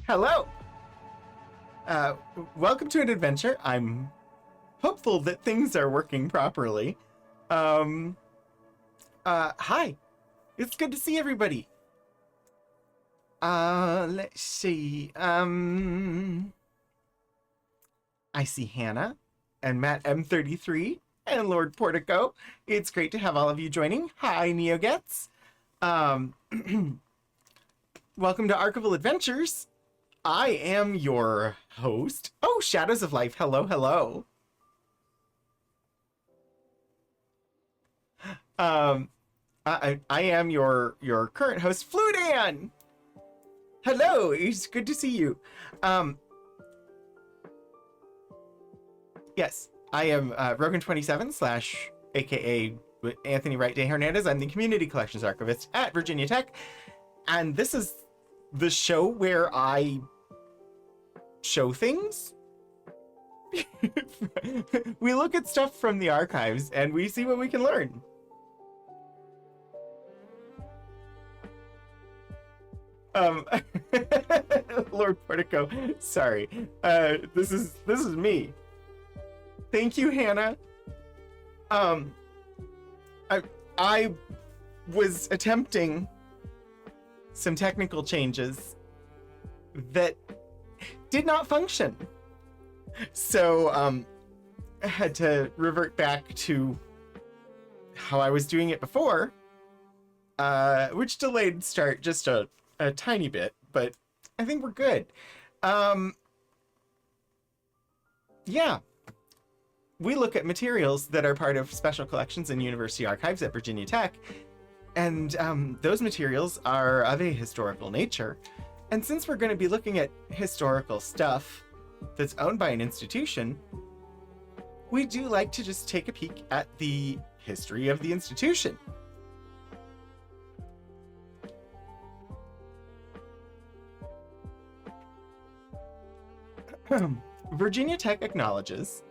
Hello! Welcome to an adventure. I'm hopeful that things are working properly. Hi. It's good to see everybody. Let's see. I see Hannah and Matt M33 and Lord Portico. It's great to have all of you joining. Hi, NeoGets. Welcome to Archival Adventures. I am your host. Oh, Shadows of Life. Hello, hello. I am your current host, Fludan. Hello, it's good to see you. Yes, I am Rogan27 / aka Anthony Wright Day Hernandez. I'm the Community Collections Archivist at Virginia Tech, and this is the show where I show things. We look at stuff from the archives and we see what we can learn. Lord Portico, sorry. This is me. Thank you, Hannah. I was attempting some technical changes that did not function. So I had to revert back to how I was doing it before, which delayed start just a tiny bit, but I think we're good. Yeah. We look at materials that are part of special collections and university archives at Virginia Tech, and those materials are of a historical nature. And since we're going to be looking at historical stuff that's owned by an institution, we do like to just take a peek at the history of the institution. Virginia Tech acknowledges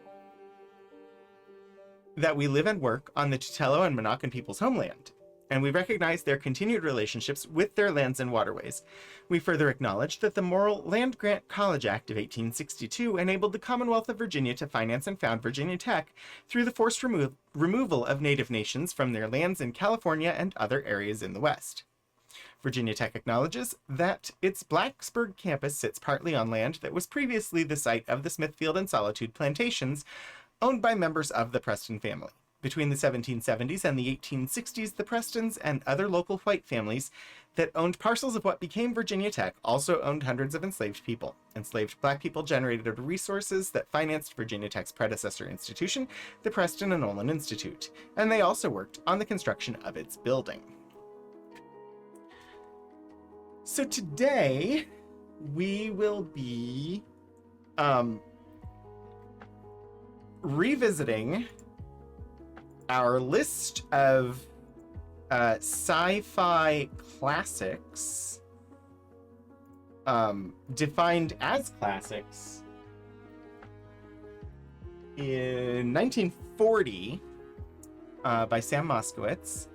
that we live and work on the Tutelo and Monacan people's homeland, and we recognize their continued relationships with their lands and waterways. We further acknowledge that the Morrill Land Grant College Act of 1862 enabled the Commonwealth of Virginia to finance and found Virginia Tech through the forced removal of Native nations from their lands in California and other areas in the West. Virginia Tech acknowledges that its Blacksburg campus sits partly on land that was previously the site of the Smithfield and Solitude plantations, owned by members of the Preston family. Between the 1770s and the 1860s, the Prestons and other local white families that owned parcels of what became Virginia Tech also owned hundreds of enslaved people. Enslaved black people generated resources that financed Virginia Tech's predecessor institution, the Preston and Olin Institute, and they also worked on the construction of its building. So today, we will be revisiting our list of sci-fi classics, defined as classics, in 1940 by Sam Moskowitz,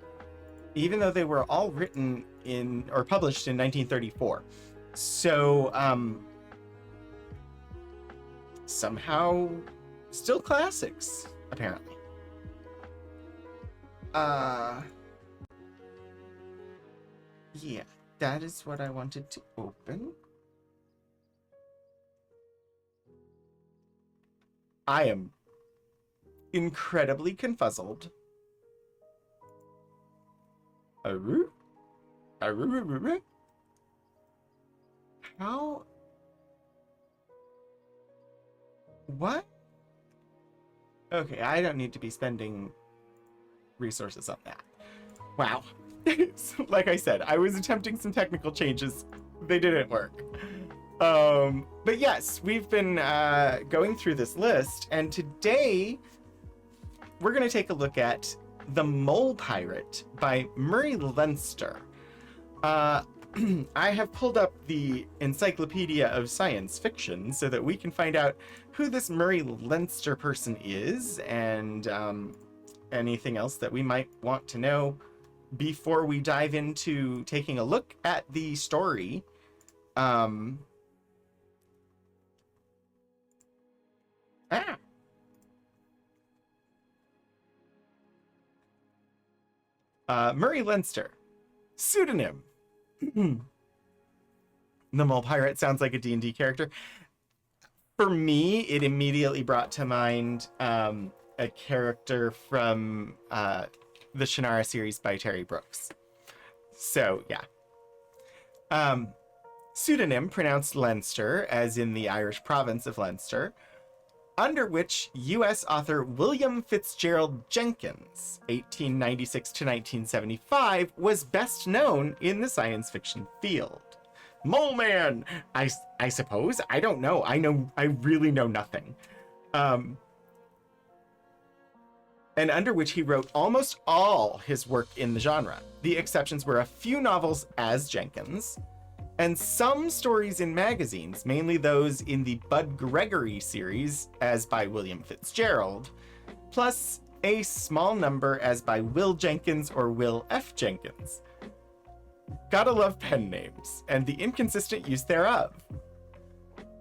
even though they were all written in or published in 1934. So somehow still classics, apparently. Yeah, that is what I wanted to open. I am incredibly confuzzled. How? What? Okay, I don't need to be spending resources on that. Wow. So, like I said, I was attempting some technical changes. They didn't work. But yes, we've been going through this list, and today we're going to take a look at The Mole Pirate by Murray Leinster. I have pulled up the Encyclopedia of Science Fiction so that we can find out who this Murray Leinster person is, and anything else that we might want to know before we dive into taking a look at the story. Murray Leinster. Pseudonym. The Mole Pirate sounds like a D&D character. For me, it immediately brought to mind a character from the Shannara series by Terry Brooks. So, yeah. Pseudonym, pronounced Leinster, as in the Irish province of Leinster, under which U.S. author William Fitzgerald Jenkins, 1896 to 1975, was best known in the science fiction field. Mole Man! I suppose? I don't know. I really know nothing. And under which he wrote almost all his work in the genre. The exceptions were a few novels as Jenkins, and some stories in magazines, mainly those in the Bud Gregory series, as by William Fitzgerald, plus a small number as by Will Jenkins or Will F. Jenkins. Gotta love pen names, and the inconsistent use thereof.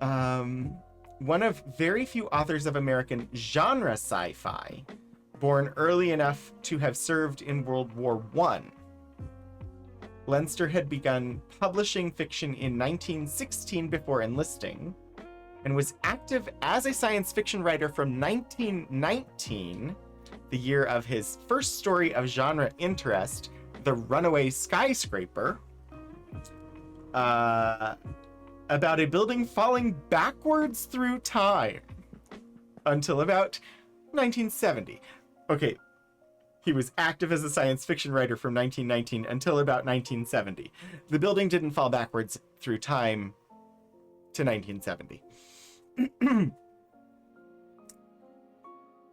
One of very few authors of American genre sci-fi, born early enough to have served in World War I. Leinster had begun publishing fiction in 1916 before enlisting, and was active as a science fiction writer from 1919, the year of his first story of genre interest, The Runaway Skyscraper, about a building falling backwards through time until about 1970. Okay, he was active as a science fiction writer from 1919 until about 1970. The building didn't fall backwards through time to 1970.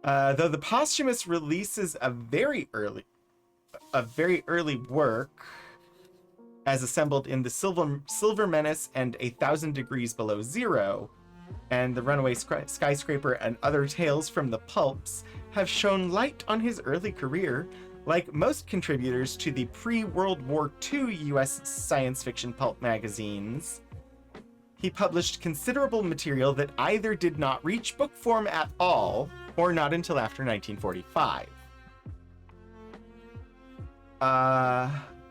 Though the posthumous releases of very early work, as assembled in the Silver Menace and 1,000 Degrees Below Zero, and The Runaway Skyscraper and Other Tales from the Pulps, have shown light on his early career. Like most contributors to the pre-World War II U.S. science fiction pulp magazines, he published considerable material that either did not reach book form at all, or not until after 1945.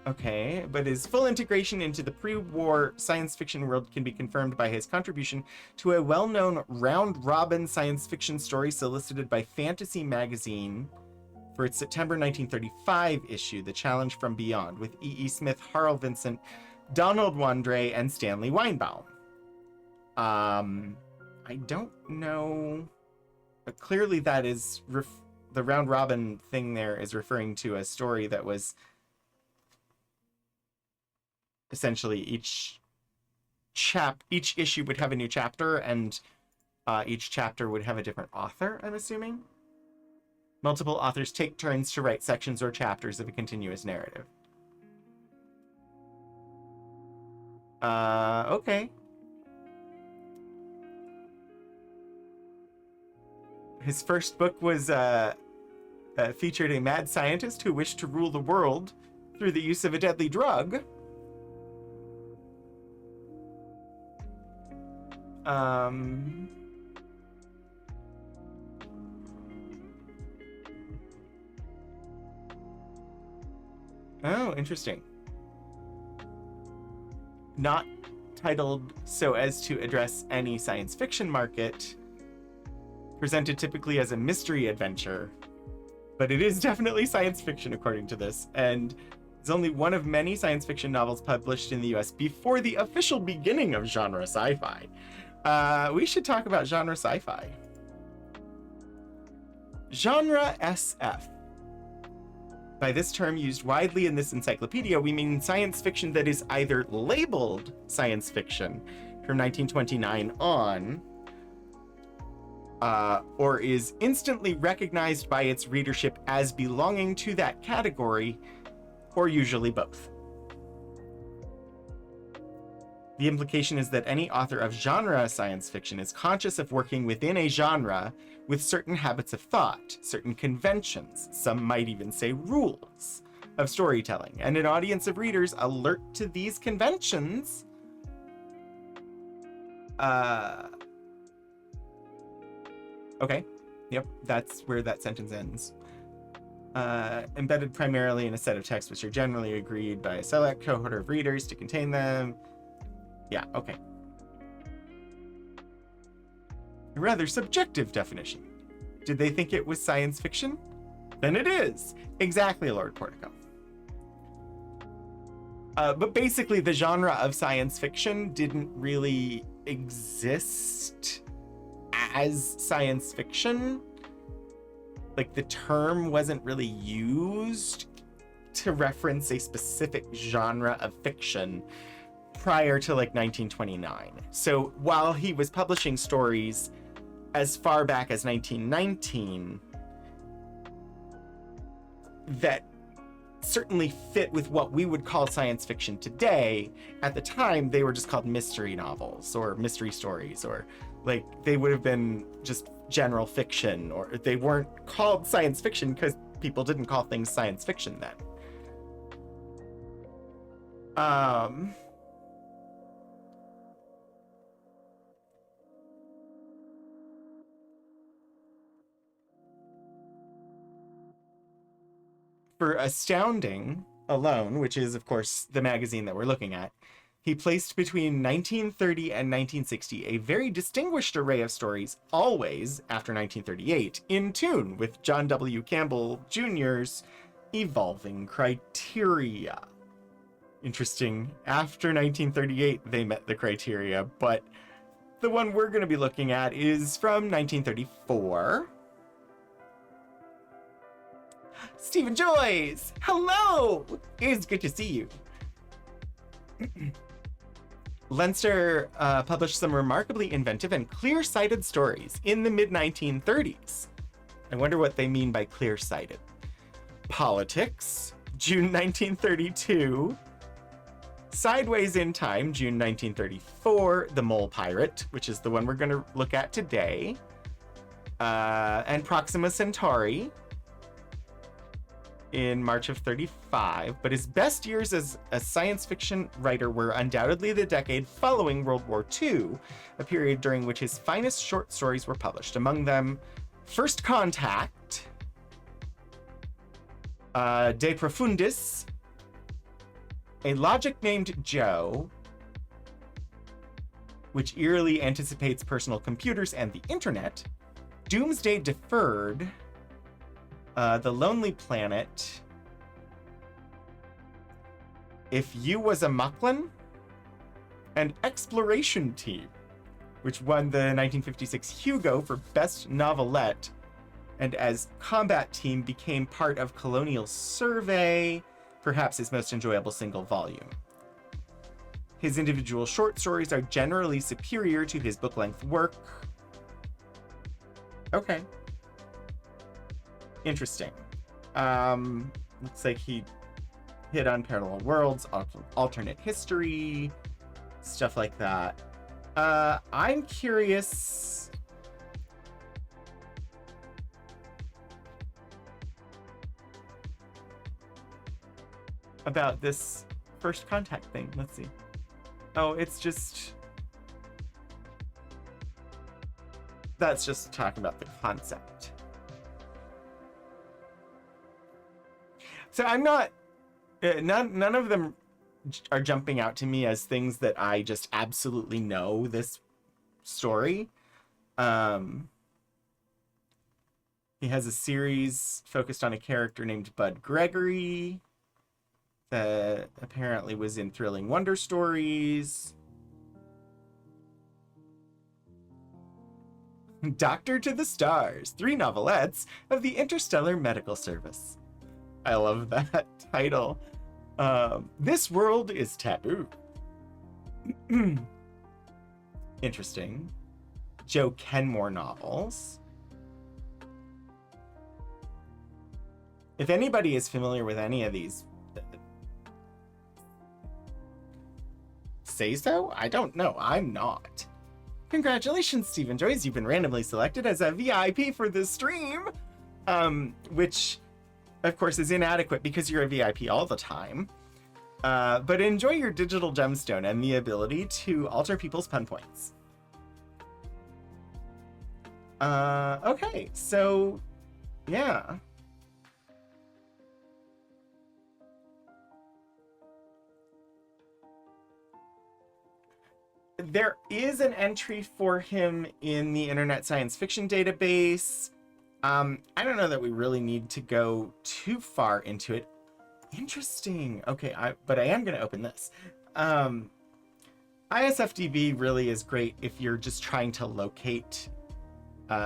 Okay, but his full integration into the pre-war science fiction world can be confirmed by his contribution to a well-known round-robin science fiction story solicited by Fantasy Magazine for its September 1935 issue, The Challenge from Beyond, with E.E. Smith, Harl Vincent, Donald Wandre, and Stanley Weinbaum. I don't know, but clearly that is the round-robin thing there is referring to a story that was essentially each issue would have a new chapter, and each chapter would have a different author, I'm assuming. Multiple authors take turns to write sections or chapters of a continuous narrative. Okay. His first book was featured a mad scientist who wished to rule the world through the use of a deadly drug. Oh, interesting. Not titled so as to address any science fiction market, presented typically as a mystery adventure, but it is definitely science fiction according to this, and it's only one of many science fiction novels published in the US before the official beginning of genre sci-fi. We should talk about genre sci-fi. Genre SF. By this term used widely in this encyclopedia, we mean science fiction that is either labeled science fiction from 1929 on, or is instantly recognized by its readership as belonging to that category, or usually both. The implication is that any author of genre science fiction is conscious of working within a genre with certain habits of thought, certain conventions, some might even say rules of storytelling, and an audience of readers alert to these conventions okay, yep, that's where that sentence ends. embedded primarily in a set of texts which are generally agreed by a select cohort of readers to contain them. Yeah, okay. A rather subjective definition. Did they think it was science fiction? Then it is. Exactly, Lord Portico. But basically, the genre of science fiction didn't really exist as science fiction. Like, the term wasn't really used to reference a specific genre of fiction prior to like 1929. So while he was publishing stories as far back as 1919 that certainly fit with what we would call science fiction today, at the time they were just called mystery novels or mystery stories, or like they would have been just general fiction, or they weren't called science fiction because people didn't call things science fiction then. For Astounding alone, which is of course the magazine that we're looking at, he placed between 1930 and 1960 a very distinguished array of stories, always after 1938, in tune with John W. Campbell Jr.'s evolving criteria. Interesting. After 1938, they met the criteria, but the one we're going to be looking at is from 1934. Stephen Joyce! Hello! It's good to see you. Leinster published some remarkably inventive and clear-sighted stories in the mid-1930s. I wonder what they mean by clear-sighted. Politics, June 1932. Sideways in Time, June 1934. The Mole Pirate, which is the one we're going to look at today. And Proxima Centauri in March of 35, but his best years as a science fiction writer were undoubtedly the decade following World War II, a period during which his finest short stories were published. Among them, First Contact, De Profundis, A Logic Named Joe, which eerily anticipates personal computers and the internet, Doomsday Deferred, The Lonely Planet, If You Was a Mucklin, and Exploration Team, which won the 1956 Hugo for Best Novelette, and as Combat Team became part of Colonial Survey, perhaps his most enjoyable single volume. His individual short stories are generally superior to his book-length work. Okay. Interesting. Looks like he hit on parallel worlds, alternate history, stuff like that. I'm curious about this First Contact thing. Let's see. Oh, it's just... That's just talking about the concept. So I'm not... None of them are jumping out to me as things that I just absolutely know this story. He has a series focused on a character named Bud Gregory that apparently was in Thrilling Wonder Stories. Doctor to the Stars, 3 novelettes of the Interstellar Medical Service. I love that title. This World is Taboo. Interesting. Joe Kenmore novels. If anybody is familiar with any of these, say so? I don't know. I'm not. Congratulations, Stephen Joyce. You've been randomly selected as a VIP for this stream. Which, of course, is inadequate because you're a VIP all the time. But enjoy your digital gemstone and the ability to alter people's pun points. Okay, so, yeah. There is an entry for him in the Internet Science Fiction database. I don't know that we really need to go too far into it. Interesting. Okay, but I am going to open this. ISFDB really is great if you're just trying to locate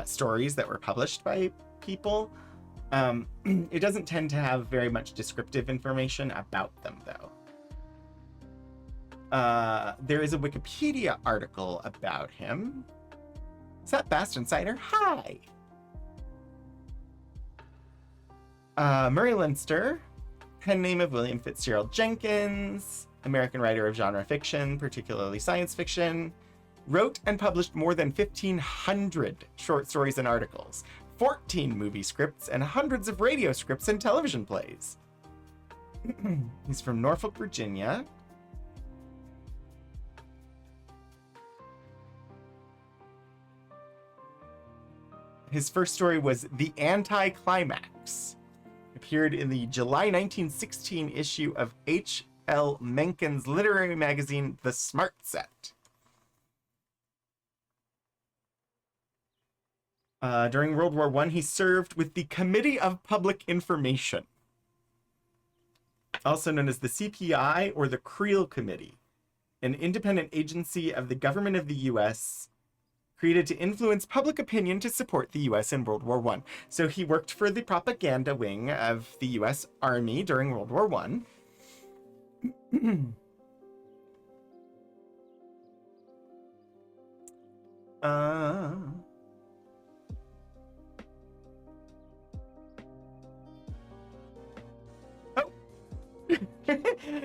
stories that were published by people. It doesn't tend to have very much descriptive information about them, though. There is a Wikipedia article about him. Is that Bast Insider? Hi! Murray Leinster, pen name of William Fitzgerald Jenkins, American writer of genre fiction, particularly science fiction, wrote and published more than 1,500 short stories and articles, 14 movie scripts, and hundreds of radio scripts and television plays. He's from Norfolk, Virginia. His first story was The Anti-Climax. Appeared in the July 1916 issue of H.L. Mencken's literary magazine, The Smart Set. During World War I, he served with the Committee of Public Information, also known as the CPI or the Creel Committee, an independent agency of the government of the U.S., created to influence public opinion to support the U.S. in World War I. So he worked for the propaganda wing of the U.S. Army during World War I. Oh.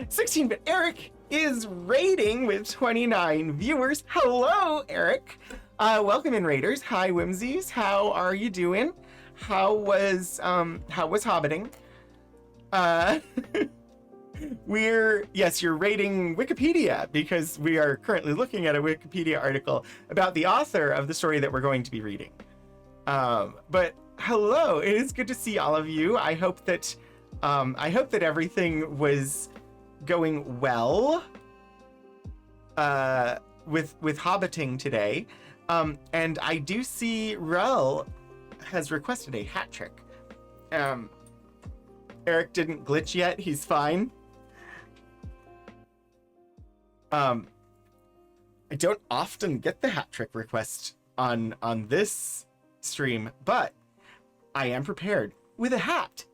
16-bit Eric is rating with 29 viewers. Hello, Eric. Welcome in, Raiders. Hi, Whimsies. How are you doing? How was hobbiting? Yes, you're rating Wikipedia because we are currently looking at a Wikipedia article about the author of the story that we're going to be reading. But hello, it is good to see all of you. I hope that everything was going well with hobbiting today. And I do see Rel has requested a hat trick. Eric didn't glitch yet. He's fine. I don't often get the hat trick request on this stream, but I am prepared with a hat.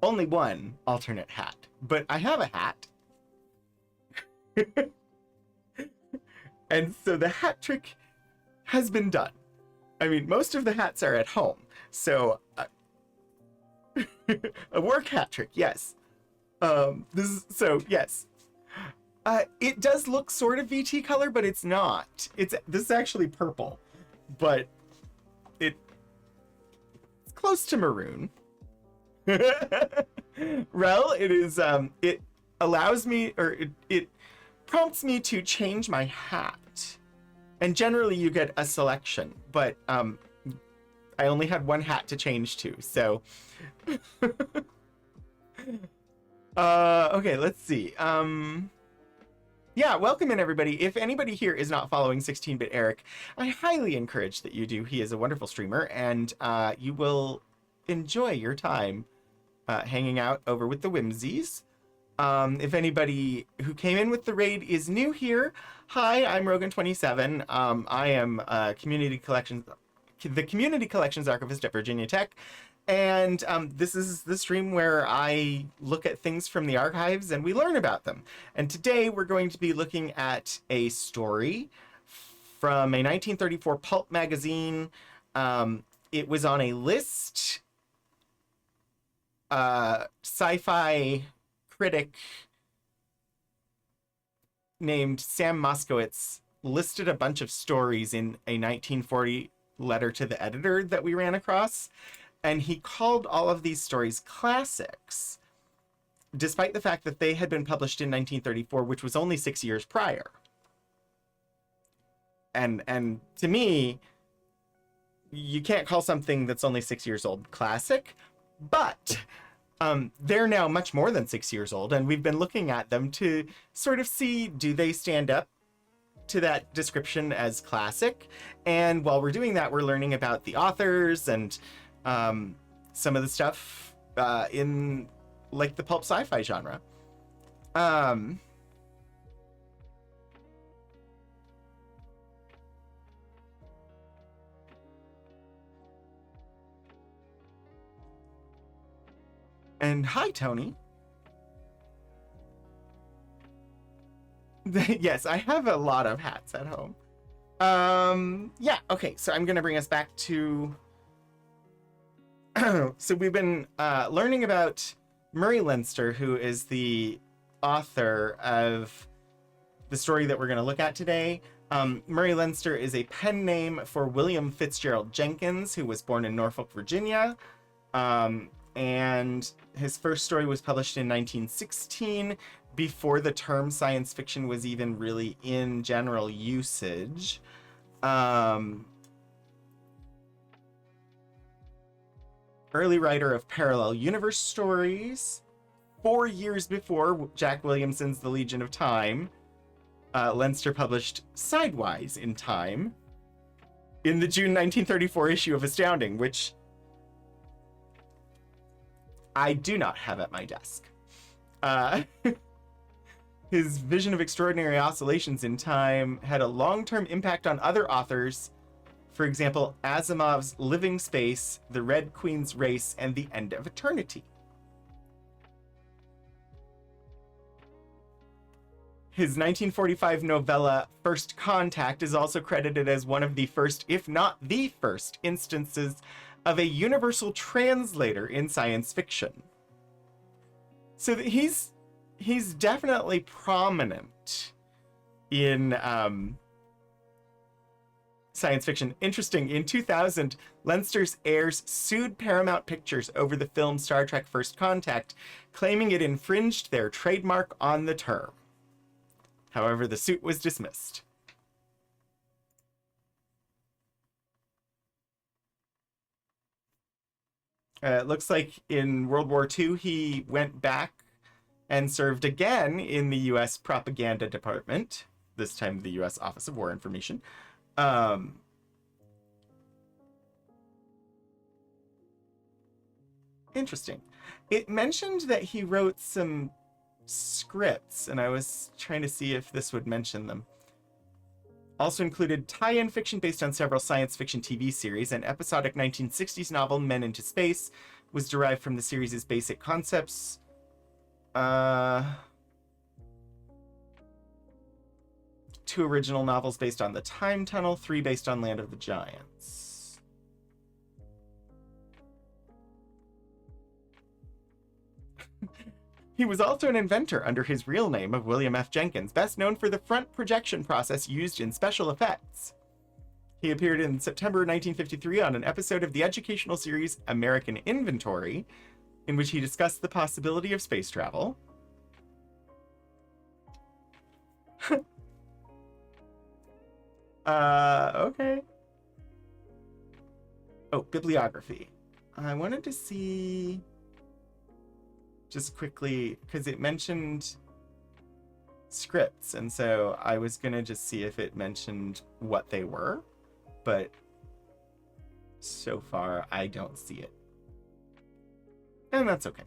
Only one alternate hat, but I have a hat. And so the hat trick has been done. I mean, most of the hats are at home, so a work hat trick, yes. Yes. It does look sort of VT color, but it's not. This is actually purple, but it's close to maroon. Rel, it is it allows me, or it prompts me to change my hat. And generally you get a selection, but I only had one hat to change to, so okay, let's see. Yeah, welcome in, everybody. If anybody here is not following 16-bit Eric, I highly encourage that you do. He is a wonderful streamer, and you will enjoy your time hanging out over with the Whimsies. If anybody who came in with the raid is new here, hi, I'm Rogan27. I am the Community Collections Archivist at Virginia Tech. And this is the stream where I look at things from the archives and we learn about them. And today we're going to be looking at a story from a 1934 pulp magazine. It was on a list. Sci-fi critic named Sam Moskowitz listed a bunch of stories in a 1940 letter to the editor that we ran across. And he called all of these stories classics, despite the fact that they had been published in 1934, which was only 6 years prior. And to me, you can't call something that's only 6 years old classic, but they're now much more than 6 years old, and we've been looking at them to sort of see, do they stand up to that description as classic. And while we're doing that, we're learning about the authors and some of the stuff in like the pulp sci-fi genre. And hi, Tony. Yes, I have a lot of hats at home. Yeah, okay, so I'm gonna bring us back to so we've been learning about Murray Leinster, who is the author of the story that we're going to look at today. Murray Leinster is a pen name for William Fitzgerald Jenkins, who was born in Norfolk, Virginia. And his first story was published in 1916, before the term science fiction was even really in general usage. Early writer of parallel universe stories. 4 years before Jack Williamson's The Legion of Time, Leinster published Sidewise in Time in the June 1934 issue of Astounding, which I do not have at my desk. His vision of extraordinary oscillations in time had a long-term impact on other authors. For example, Asimov's Living Space, The Red Queen's Race, and The End of Eternity. His 1945 novella, First Contact, is also credited as one of the first, if not the first, instances of a universal translator in science fiction. So he's definitely prominent in science fiction. Interesting, in 2000, Leinster's heirs sued Paramount Pictures over the film Star Trek First Contact, claiming it infringed their trademark on the term. However, the suit was dismissed. It looks like in World War II, he went back and served again in the U.S. Propaganda Department, this time the U.S. Office of War Information. Interesting. It mentioned that he wrote some scripts, and I was trying to see if this would mention them. Also included tie-in fiction based on several science fiction TV series. An episodic 1960s novel, Men into Space, was derived from the series' basic concepts. 2 original novels based on the Time Tunnel, 3 based on Land of the Giants. He was also an inventor under his real name of William F. Jenkins, best known for the front projection process used in special effects. He appeared in September 1953 on an episode of the educational series American Inventory, in which he discussed the possibility of space travel. Okay. Oh, bibliography. I wanted to see just quickly, because it mentioned scripts, and so I was gonna just see if it mentioned what they were, but so far I don't see it. And that's okay.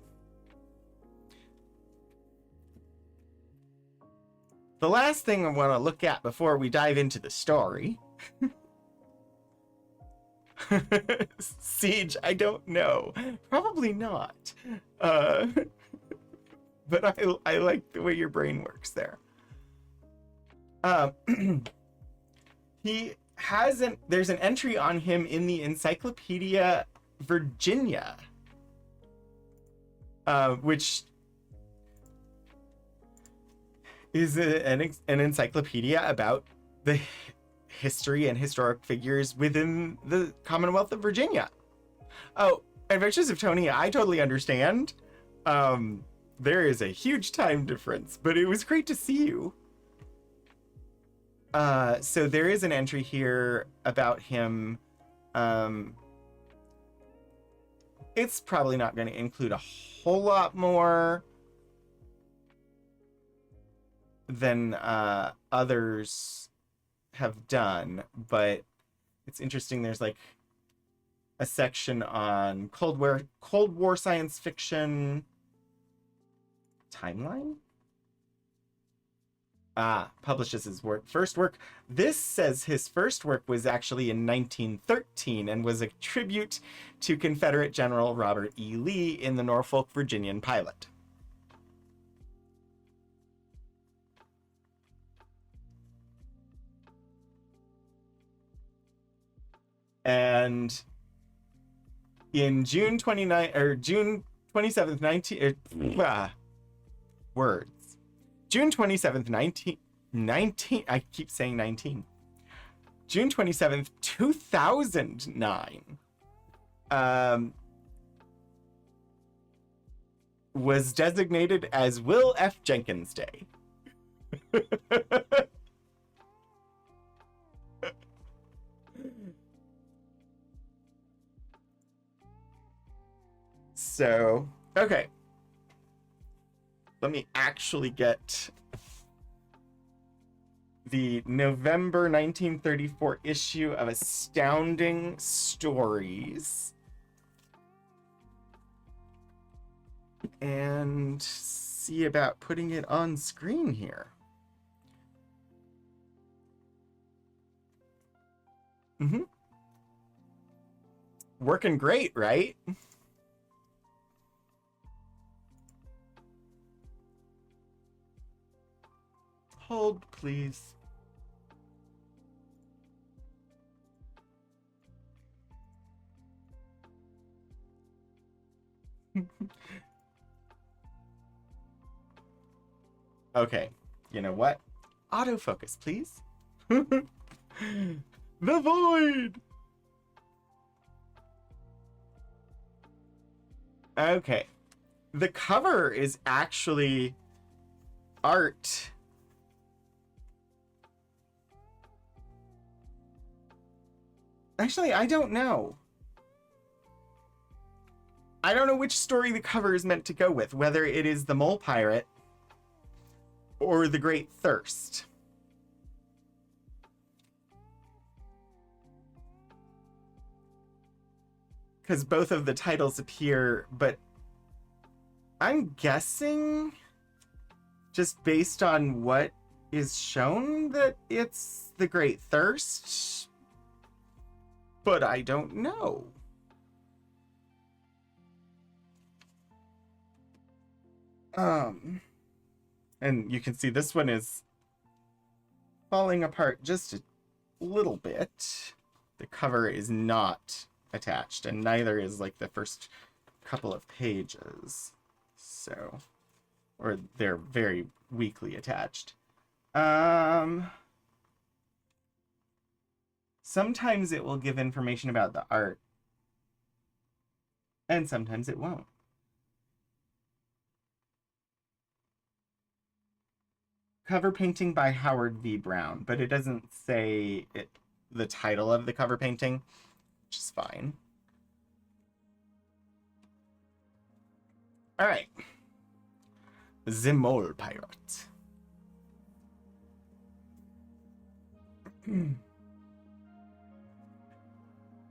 The last thing I want to look at before we dive into the story. Siege, I don't know. Probably not. But I like the way your brain works there. There's an entry on him in the Encyclopedia Virginia, which is an encyclopedia about the history and historic figures within the Commonwealth of Virginia. Oh, Adventures of Tony, I totally understand. There is a huge time difference, but it was great to see you. So there is an entry here about him. It's probably not going to include a whole lot more than others have done, but it's interesting. There's like a section on Cold War science fiction timeline. Publishes his first work. This says his first work was actually in 1913 and was a tribute to Confederate General Robert E. Lee in the Norfolk Virginian pilot. And in June 27th, 19 words. June 27th, 19 I keep saying 19. June 27th, 2009 was designated as Will F. Jenkins Day. So, okay. Let me actually get the November 1934 issue of Astounding Stories and see about putting it on screen here. Working great, right? Hold, please. Okay, you know what? Autofocus, please. The void! Okay. The cover is actually art. Actually, I don't know. I don't know which story the cover is meant to go with, whether it is the Mole Pirate or the Great Thirst. Because both of the titles appear, but I'm guessing, just based on what is shown, that it's the Great Thirst. But I don't know. And you can see this one is falling apart just a little bit. The cover is not attached, and neither is like the first couple of pages. So, or they're very weakly attached. Sometimes it will give information about the art, and sometimes it won't. Cover painting by Howard V. Brown, but it doesn't say the title of the cover painting, which is fine. All right. The Mole Pirate.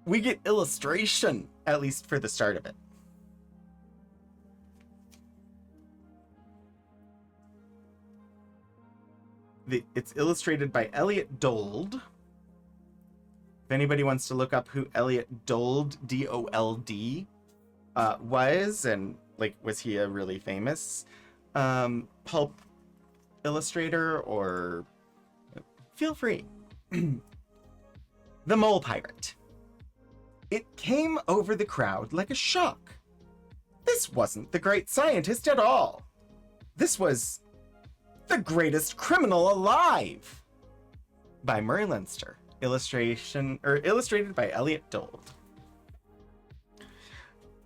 We get illustration, at least for the start of it. It's illustrated by Elliot Dold. If anybody wants to look up who Elliot Dold, D-O-L-D, was, and like, was he a really famous pulp illustrator, or feel free. The Mole Pirate. It came over the crowd like a shock. This wasn't the great scientist at all. This was the greatest criminal alive. By Murray Leinster. Illustrated by Elliot Dold.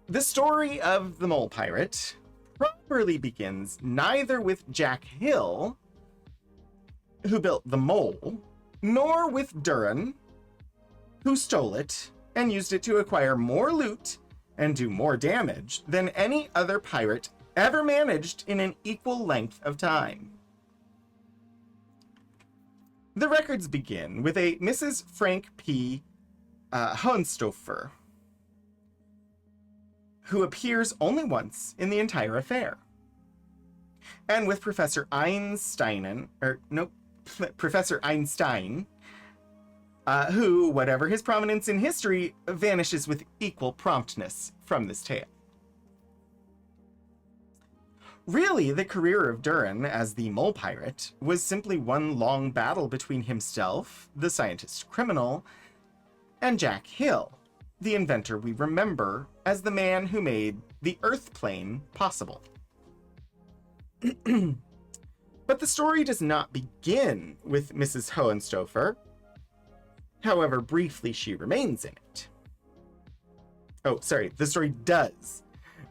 The story of the Mole Pirate properly begins neither with Jack Hill, who built the mole, nor with Duran, who stole it and used it to acquire more loot and do more damage than any other pirate ever managed in an equal length of time. The records begin with a Mrs. Frank P. Hohenstofer, who appears only once in the entire affair, and with Professor Professor Einstein, who, whatever his prominence in history, vanishes with equal promptness from this tale. Really, the career of Durin as the mole pirate was simply one long battle between himself, the scientist criminal, and Jack Hill, the inventor we remember as the man who made the Earth plane possible. But the story does not begin with Mrs. Hohenstofer, however briefly she remains in it. Oh, sorry, the story does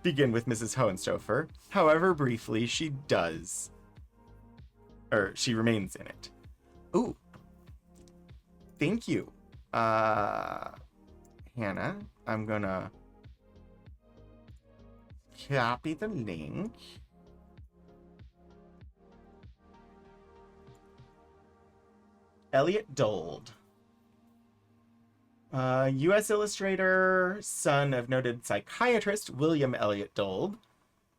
begin with Mrs. Hohenstofer, however briefly she remains in it. Ooh. Thank you, Hannah. I'm gonna copy the link. Elliot Dold. U.S. illustrator, son of noted psychiatrist William Elliot Dold,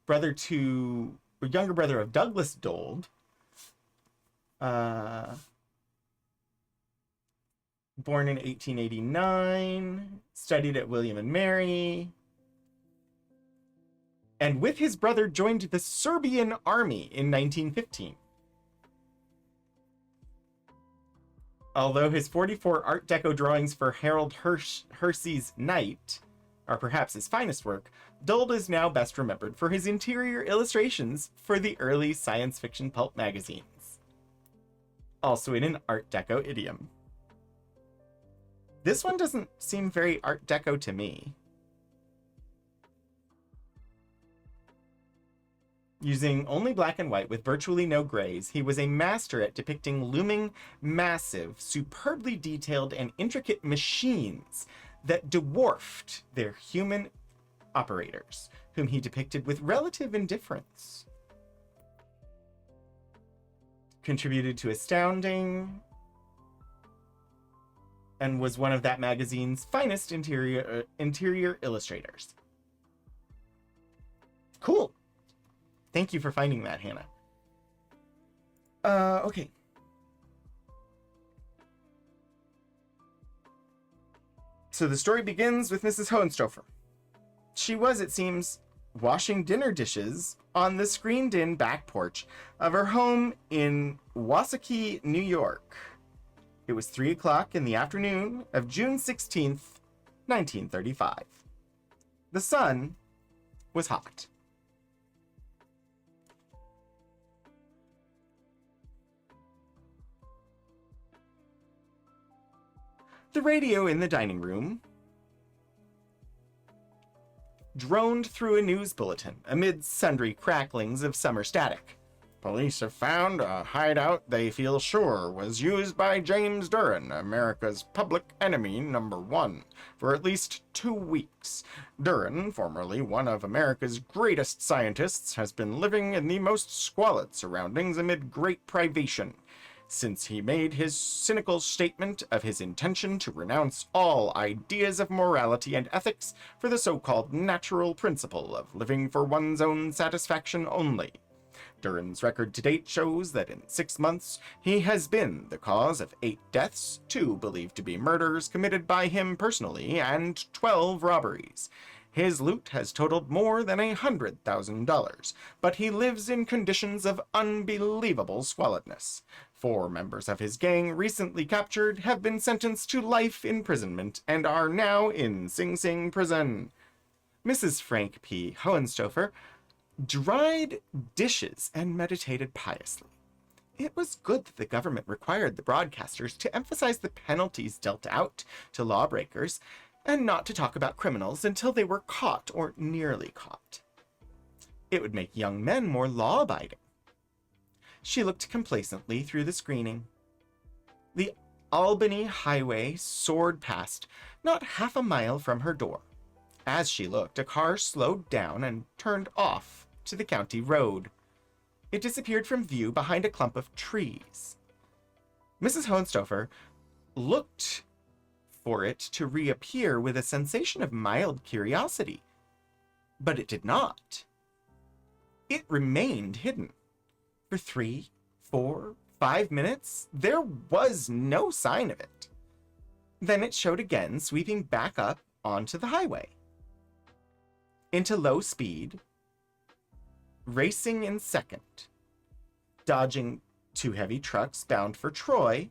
younger brother of Douglas Dold, born in 1889, studied at William and Mary, and with his brother joined the Serbian army in 1915. Although his 44 Art Deco drawings for Harold Hersey's Night are perhaps his finest work, Dold is now best remembered for his interior illustrations for the early science fiction pulp magazines, also in an Art Deco idiom. This one doesn't seem very Art Deco to me. Using only black and white with virtually no grays, he was a master at depicting looming, massive, superbly detailed, and intricate machines that dwarfed their human operators, whom he depicted with relative indifference. Contributed to Astounding, and was one of that magazine's finest interior illustrators. Cool. Thank you for finding that, Hannah. Okay. So the story begins with Mrs. Hohenstofer. She was, it seems, washing dinner dishes on the screened-in back porch of her home in Wasakee, New York. It was 3 o'clock in the afternoon of June 16th, 1935. The sun was hot. The radio in the dining room droned through a news bulletin amid sundry cracklings of summer static. Police have found a hideout they feel sure was used by James Durin, America's public enemy #1, for at least 2 weeks. Durin, formerly one of America's greatest scientists, has been living in the most squalid surroundings amid great privation, since he made his cynical statement of his intention to renounce all ideas of morality and ethics for the so-called natural principle of living for one's own satisfaction only. Durin's record to date shows that in 6 months, he has been the cause of 8 deaths, 2 believed to be murders committed by him personally, and 12 robberies. His loot has totaled more than $100,000, but he lives in conditions of unbelievable squalidness. 4 members of his gang, recently captured, have been sentenced to life imprisonment and are now in Sing Sing prison. Mrs. Frank P. Hohenstofer dried dishes and meditated piously. It was good that the government required the broadcasters to emphasize the penalties dealt out to lawbreakers and not to talk about criminals until they were caught or nearly caught. It would make young men more law-abiding. She looked complacently through the screening. The Albany Highway soared past, not half a mile from her door. As she looked, a car slowed down and turned off to the county road. It disappeared from view behind a clump of trees. Mrs. Hohenstofer looked for it to reappear with a sensation of mild curiosity, but it did not. It remained hidden. For 3, 4, 5 minutes, there was no sign of it. Then it showed again, sweeping back up onto the highway. Into low speed, racing in second, dodging 2 heavy trucks bound for Troy,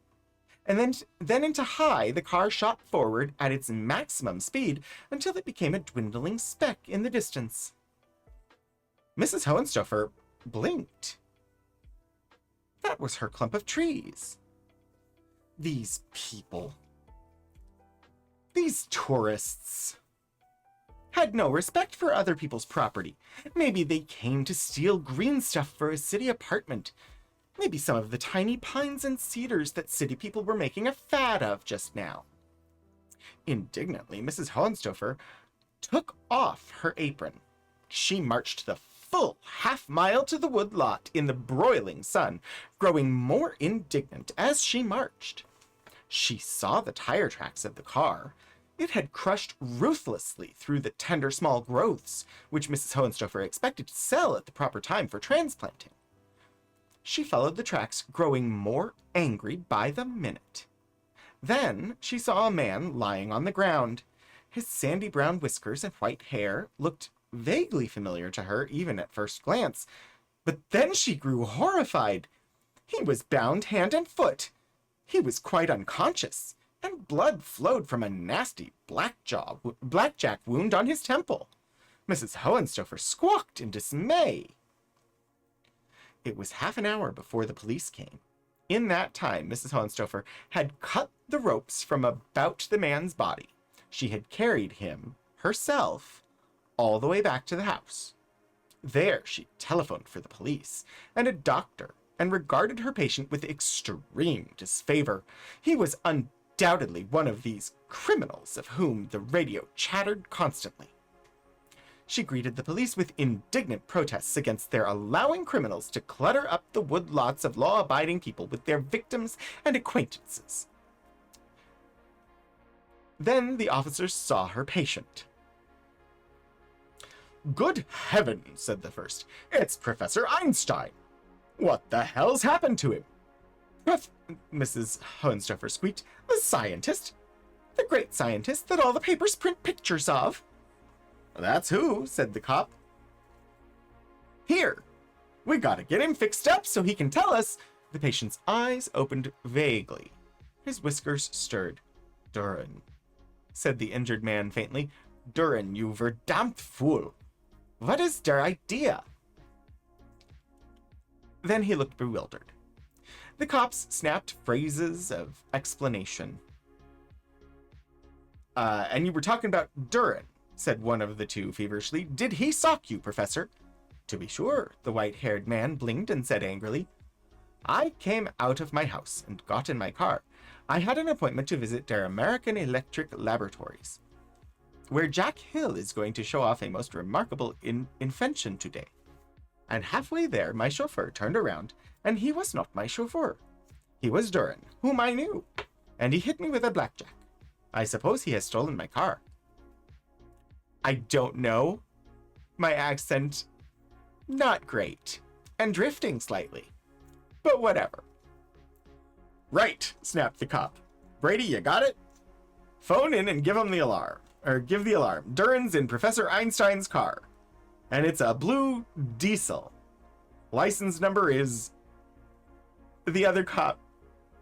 and then into high, the car shot forward at its maximum speed until it became a dwindling speck in the distance. Mrs. Hohenstofer blinked. That was her clump of trees. These people, these tourists, had no respect for other people's property. Maybe they came to steal green stuff for a city apartment. Maybe some of the tiny pines and cedars that city people were making a fad of just now. Indignantly, Mrs. Hohenstofer took off her apron. She marched the full half-mile to the wood lot in the broiling sun, growing more indignant as she marched. She saw the tire tracks of the car. It had crushed ruthlessly through the tender small growths, which Mrs. Hohenstofer expected to sell at the proper time for transplanting. She followed the tracks, growing more angry by the minute. Then she saw a man lying on the ground. His sandy brown whiskers and white hair looked vaguely familiar to her even at first glance, but then she grew horrified. He was bound hand and foot. He was quite unconscious, and blood flowed from a nasty blackjack wound on his temple. Mrs. Hohenstofer squawked in dismay. It was half an hour before the police came. In that time, Mrs. Hohenstofer had cut the ropes from about the man's body. She had carried him, herself, all the way back to the house. There she telephoned for the police and a doctor and regarded her patient with extreme disfavor. He was undoubtedly one of these criminals of whom the radio chattered constantly. She greeted the police with indignant protests against their allowing criminals to clutter up the woodlots of law-abiding people with their victims and acquaintances. Then the officers saw her patient. "Good heavens," said the first. "It's Professor Einstein. What the hell's happened to him?" Mrs. Hohenstofer squeaked. "The scientist. The great scientist that all the papers print pictures of." "That's who," said the cop. "Here, we gotta get him fixed up so he can tell us." The patient's eyes opened vaguely. His whiskers stirred. "Durin," said the injured man faintly. "Durin, you verdammt fool. What is der idea?" Then he looked bewildered. The cops snapped phrases of explanation. And you were talking about Durin," said one of the two feverishly. "Did he sock you, Professor?" "To be sure," the white-haired man blinked and said angrily. "I came out of my house and got in my car. I had an appointment to visit der American Electric Laboratories, where Jack Hill is going to show off a most remarkable invention today. And halfway there, my chauffeur turned around, and he was not my chauffeur. He was Durin, whom I knew, and he hit me with a blackjack. I suppose he has stolen my car." "I don't know. My accent, not great, and drifting slightly, but whatever." "Right," snapped the cop. "Brady, you got it? Phone in and give him the alarm. Or give the alarm. Durin's in Professor Einstein's car. And it's a blue diesel. License number is..." The other cop.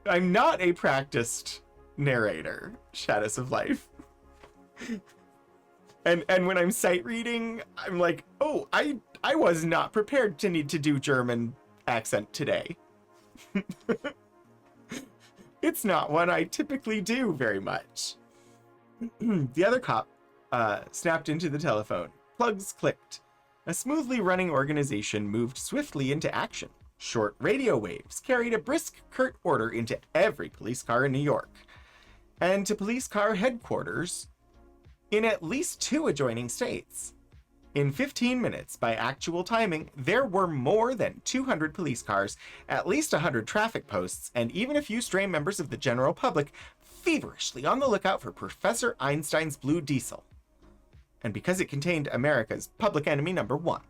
I'm not a practiced narrator, Shadows of Life. And when I'm sight reading, I'm like, oh, I was not prepared to need to do German accent today. It's not one I typically do very much. The other cop snapped into the telephone. Plugs clicked. A smoothly running organization moved swiftly into action. Short radio waves carried a brisk, curt order into every police car in New York, and to police car headquarters in at least 2 adjoining states. In 15 minutes, by actual timing, there were more than 200 police cars, at least 100 traffic posts, and even a few stray members of the general public feverishly on the lookout for Professor Einstein's blue diesel. And because it contained America's public enemy number one.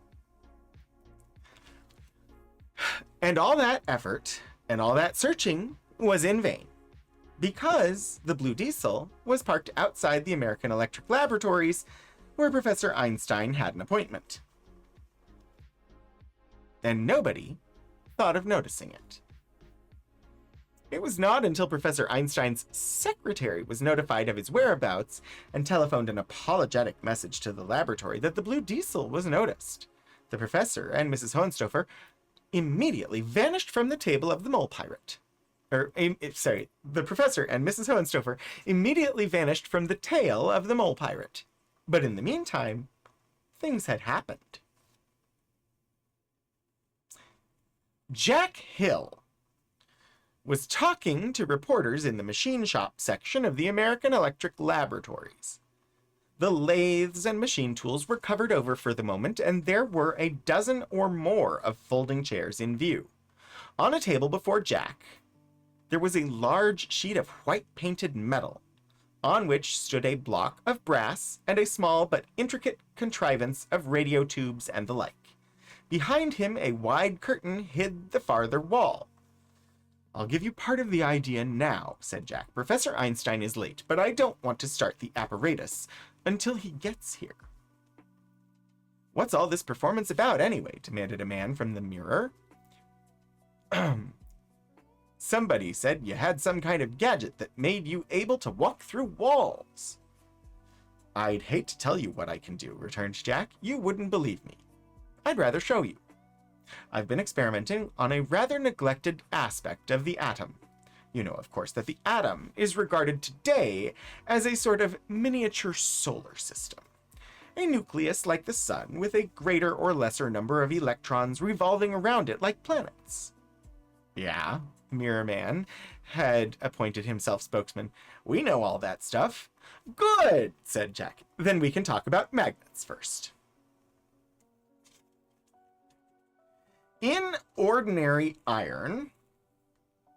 And all that effort and all that searching was in vain, because the blue diesel was parked outside the American Electric Laboratories, where Professor Einstein had an appointment. And nobody thought of noticing it. It was not until Professor Einstein's secretary was notified of his whereabouts and telephoned an apologetic message to the laboratory that the blue diesel was noticed. The professor and Mrs. Hohenstofer immediately vanished from the table of the mole pirate. The professor and Mrs. Hohenstofer immediately vanished from the tail of the mole pirate. But in the meantime, things had happened. Jack Hill was talking to reporters in the machine shop section of the American Electric Laboratories. The lathes and machine tools were covered over for the moment, and there were a dozen or more of folding chairs in view. On a table before Jack, there was a large sheet of white painted metal, on which stood a block of brass and a small but intricate contrivance of radio tubes and the like. Behind him, a wide curtain hid the farther wall. "I'll give you part of the idea now," said Jack. "Professor Einstein is late, but I don't want to start the apparatus until he gets here." "What's all this performance about, anyway?" demanded a man from the mirror. "Somebody said you had some kind of gadget that made you able to walk through walls." "I'd hate to tell you what I can do," returned Jack. "You wouldn't believe me. I'd rather show you. I've been experimenting on a rather neglected aspect of the atom. You know, of course, that the atom is regarded today as a sort of miniature solar system. A nucleus like the sun, with a greater or lesser number of electrons revolving around it like planets." "Yeah," Mirror Man had appointed himself spokesman. "We know all that stuff." "Good," said Jack. "Then we can talk about magnets first." In ordinary iron,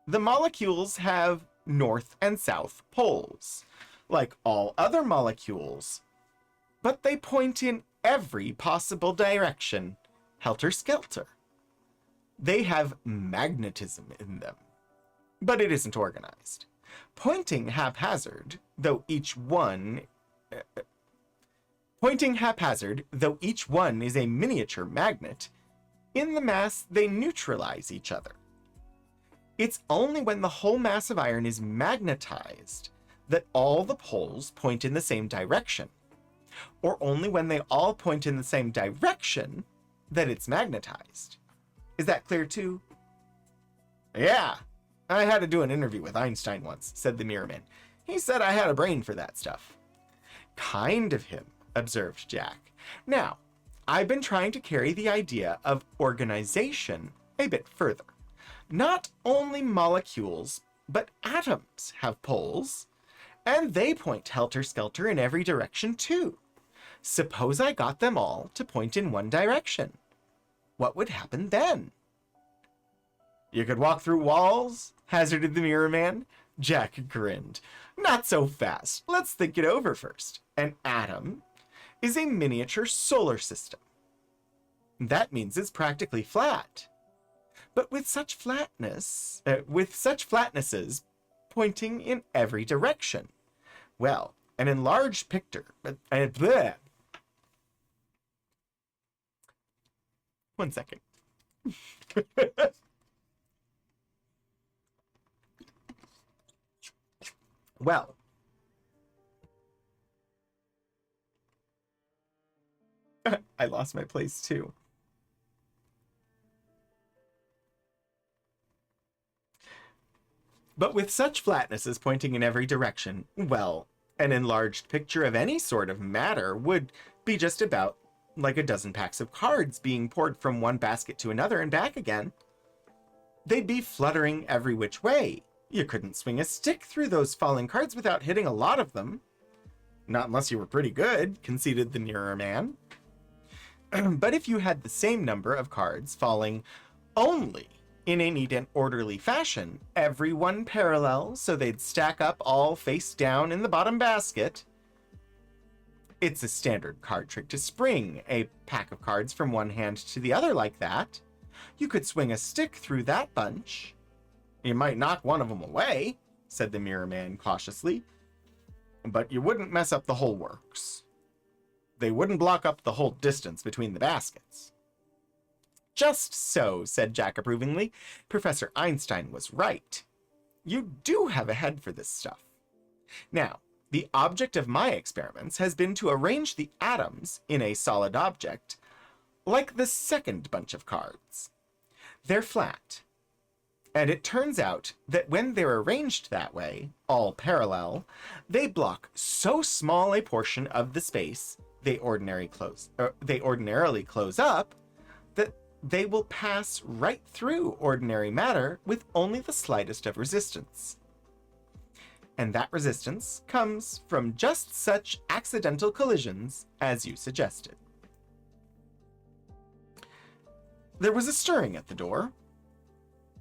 the molecules have north and south poles, like all other molecules, but they point in every possible direction, helter-skelter. They have magnetism in them, but it isn't organized. Pointing haphazard, though each one is a miniature magnet, in the mass they neutralize each other. It's only when the whole mass of iron is magnetized that all the poles point in the same direction, or only when they all point in the same direction that it's magnetized. Is that clear too? "Yeah, I had to do an interview with Einstein once," said the Mirror Man. "He said I had a brain for that stuff." "Kind of him," observed Jack. "Now, I've been trying to carry the idea of organization a bit further. Not only molecules, but atoms have poles, and they point helter-skelter in every direction too. Suppose I got them all to point in one direction. What would happen then?" "You could walk through walls?" hazarded the Mirror Man. Jack grinned. "Not so fast. Let's think it over first. An atom is a miniature solar system. That means it's practically flat. But with such flatnesses pointing in every direction. Well, an enlarged picture. One second. Well, I lost my place too. But with such flatnesses pointing in every direction, well, an enlarged picture of any sort of matter would be just about like a dozen packs of cards being poured from one basket to another and back again. They'd be fluttering every which way. You couldn't swing a stick through those falling cards without hitting a lot of them. Not unless you were pretty good, conceded the Mirror Man. But if you had the same number of cards falling only in a neat and orderly fashion, every one parallel, so they'd stack up all face down in the bottom basket. It's a standard card trick to spring a pack of cards from one hand to the other like that. You could swing a stick through that bunch. You might knock one of them away, said the Mirror Man cautiously, but you wouldn't mess up the whole works. They wouldn't block up the whole distance between the baskets. Just so, said Jack approvingly. Professor Einstein was right. You do have a head for this stuff. Now, the object of my experiments has been to arrange the atoms in a solid object like the second bunch of cards. They're flat. And it turns out that when they're arranged that way, all parallel, they block so small a portion of the space they ordinarily close up that they will pass right through ordinary matter with only the slightest of resistance. And that resistance comes from just such accidental collisions as you suggested. There was a stirring at the door.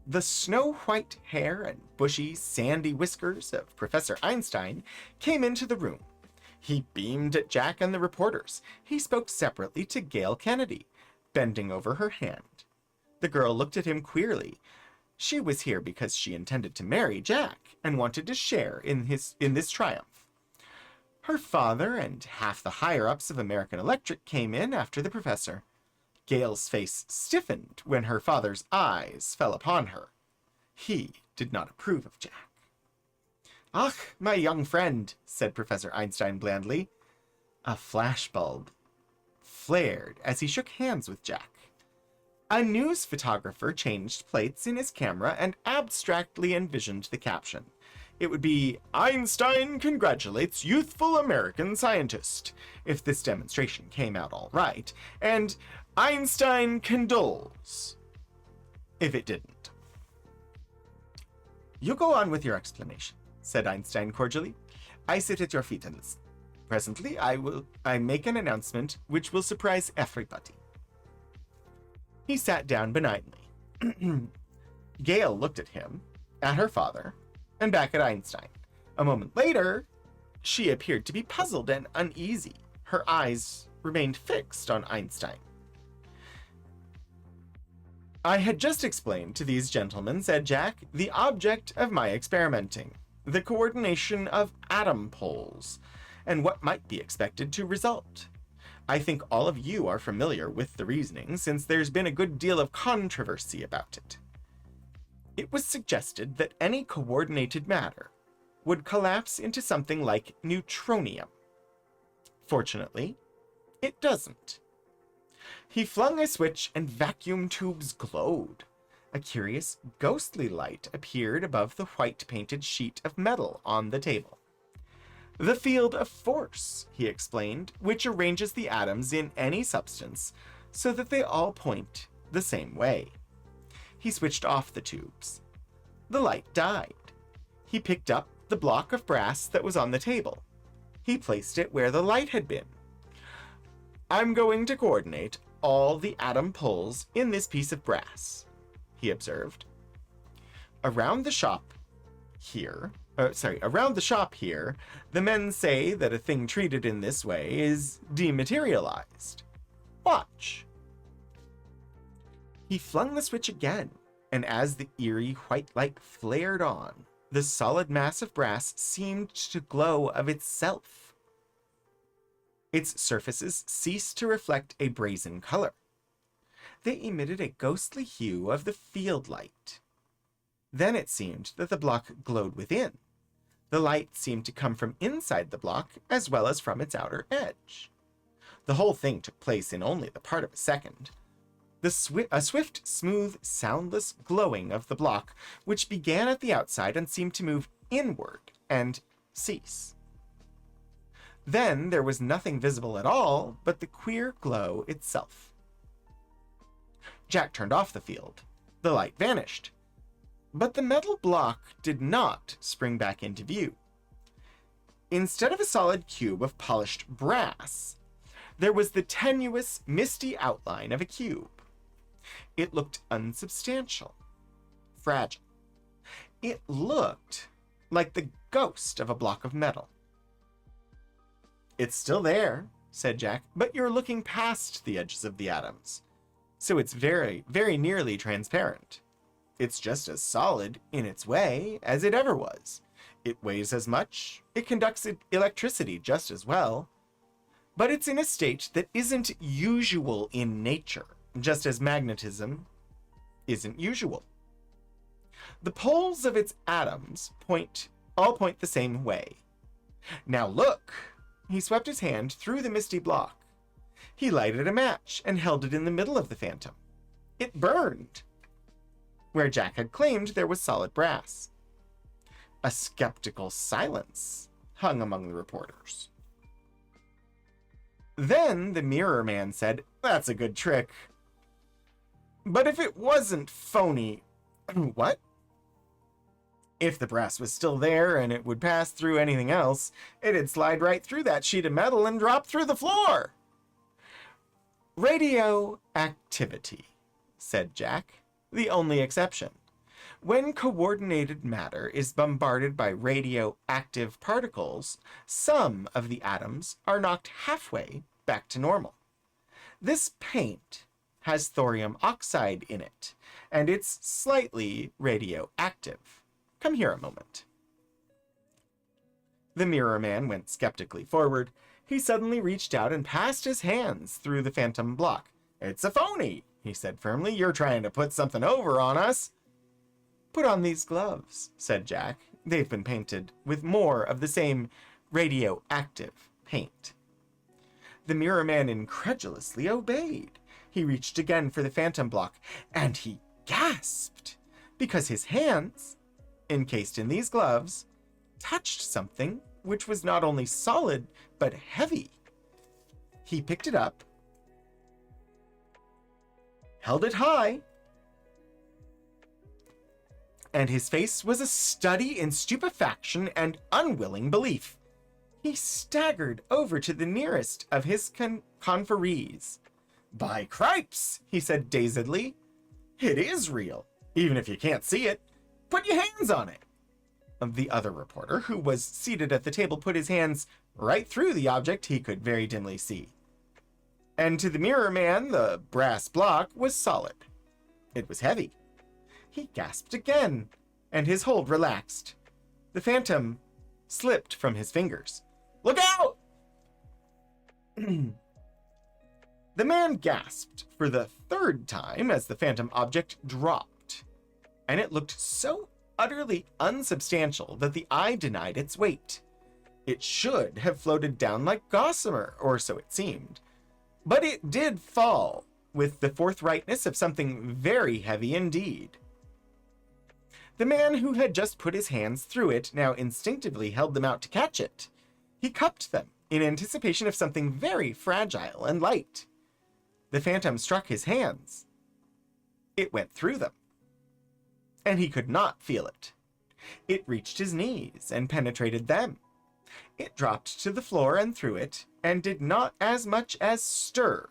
The snow-white hair and bushy, sandy whiskers of Professor Einstein came into the room. He beamed at Jack and the reporters. He spoke separately to Gail Kennedy, bending over her hand. The girl looked at him queerly. She was here because she intended to marry Jack and wanted to share in this triumph. Her father and half the higher-ups of American Electric came in after the professor. Gail's face stiffened when her father's eyes fell upon her. He did not approve of Jack. "Ah, my young friend," said Professor Einstein blandly. A flashbulb flared as he shook hands with Jack. A news photographer changed plates in his camera and abstractly envisioned the caption. It would be, "Einstein congratulates youthful American scientist," if this demonstration came out all right, and "Einstein condoles," if it didn't. "You go on with your explanation," said Einstein cordially. "I sit at your feet and listen. Presently, I make an announcement which will surprise everybody." He sat down benignly. Gail looked at him, at her father, and back at Einstein. A moment later, she appeared to be puzzled and uneasy. Her eyes remained fixed on Einstein. "I had just explained to these gentlemen," said Jack, "the object of my experimenting, the coordination of atom poles, and what might be expected to result. I think all of you are familiar with the reasoning, since there's been a good deal of controversy about it. It was suggested that any coordinated matter would collapse into something like neutronium. Fortunately, it doesn't." He flung a switch and vacuum tubes glowed. A curious, ghostly light appeared above the white-painted sheet of metal on the table. "The field of force," he explained, "which arranges the atoms in any substance so that they all point the same way." He switched off the tubes. The light died. He picked up the block of brass that was on the table. He placed it where the light had been. "I'm going to coordinate all the atom poles in this piece of brass," he observed. Around the shop here, the men say that a thing treated in this way is dematerialized. Watch." He flung the switch again, and as the eerie white light flared on, the solid mass of brass seemed to glow of itself. Its surfaces ceased to reflect a brazen color. They emitted a ghostly hue of the field light. Then it seemed that the block glowed within. The light seemed to come from inside the block as well as from its outer edge. The whole thing took place in only the part of a second. A swift, smooth, soundless glowing of the block, which began at the outside and seemed to move inward and cease. Then there was nothing visible at all but the queer glow itself. Jack turned off the field. The light vanished. But the metal block did not spring back into view. Instead of a solid cube of polished brass, there was the tenuous, misty outline of a cube. It looked unsubstantial, fragile. It looked like the ghost of a block of metal. "It's still there," said Jack, "but you're looking past the edges of the atoms. So it's very, very nearly transparent. It's just as solid, in its way, as it ever was. It weighs as much, it conducts electricity just as well, but it's in a state that isn't usual in nature, just as magnetism isn't usual. The poles of its atoms all point the same way. Now look." He swept his hand through the misty block. He lighted a match and held it in the middle of the phantom. It burned, where Jack had claimed there was solid brass. A skeptical silence hung among the reporters. Then the Mirror Man said, "That's a good trick. But if it wasn't phony..." "What?" "If the brass was still there and it would pass through anything else, it'd slide right through that sheet of metal and drop through the floor." "Radioactivity," said Jack, "the only exception. When coordinated matter is bombarded by radioactive particles, some of the atoms are knocked halfway back to normal. This paint has thorium oxide in it, and it's slightly radioactive. Come here a moment." The Mirror Man went skeptically forward. He suddenly reached out and passed his hands through the phantom block. "It's a phony," he said firmly. "You're trying to put something over on us." "Put on these gloves," said Jack. "They've been painted with more of the same radioactive paint." The Mirror Man incredulously obeyed. He reached again for the phantom block, and he gasped, because his hands, encased in these gloves, touched something which was not only solid, but heavy. He picked it up, held it high, and his face was a study in stupefaction and unwilling belief. He staggered over to the nearest of his conferees. "By cripes," he said dazedly, "it is real, even if you can't see it. Put your hands on it." The other reporter, who was seated at the table, put his hands right through the object he could very dimly see. And to the Mirror Man, the brass block was solid. It was heavy. He gasped again, and his hold relaxed. The phantom slipped from his fingers. "Look out!" The man gasped for the third time as the phantom object dropped, and it looked so utterly unsubstantial that the eye denied its weight. It should have floated down like gossamer, or so it seemed. But it did fall, with the forthrightness of something very heavy indeed. The man who had just put his hands through it now instinctively held them out to catch it. He cupped them in anticipation of something very fragile and light. The phantom struck his hands. It went through them, and he could not feel it. It reached his knees and penetrated them. It dropped to the floor and through it, and did not as much as stir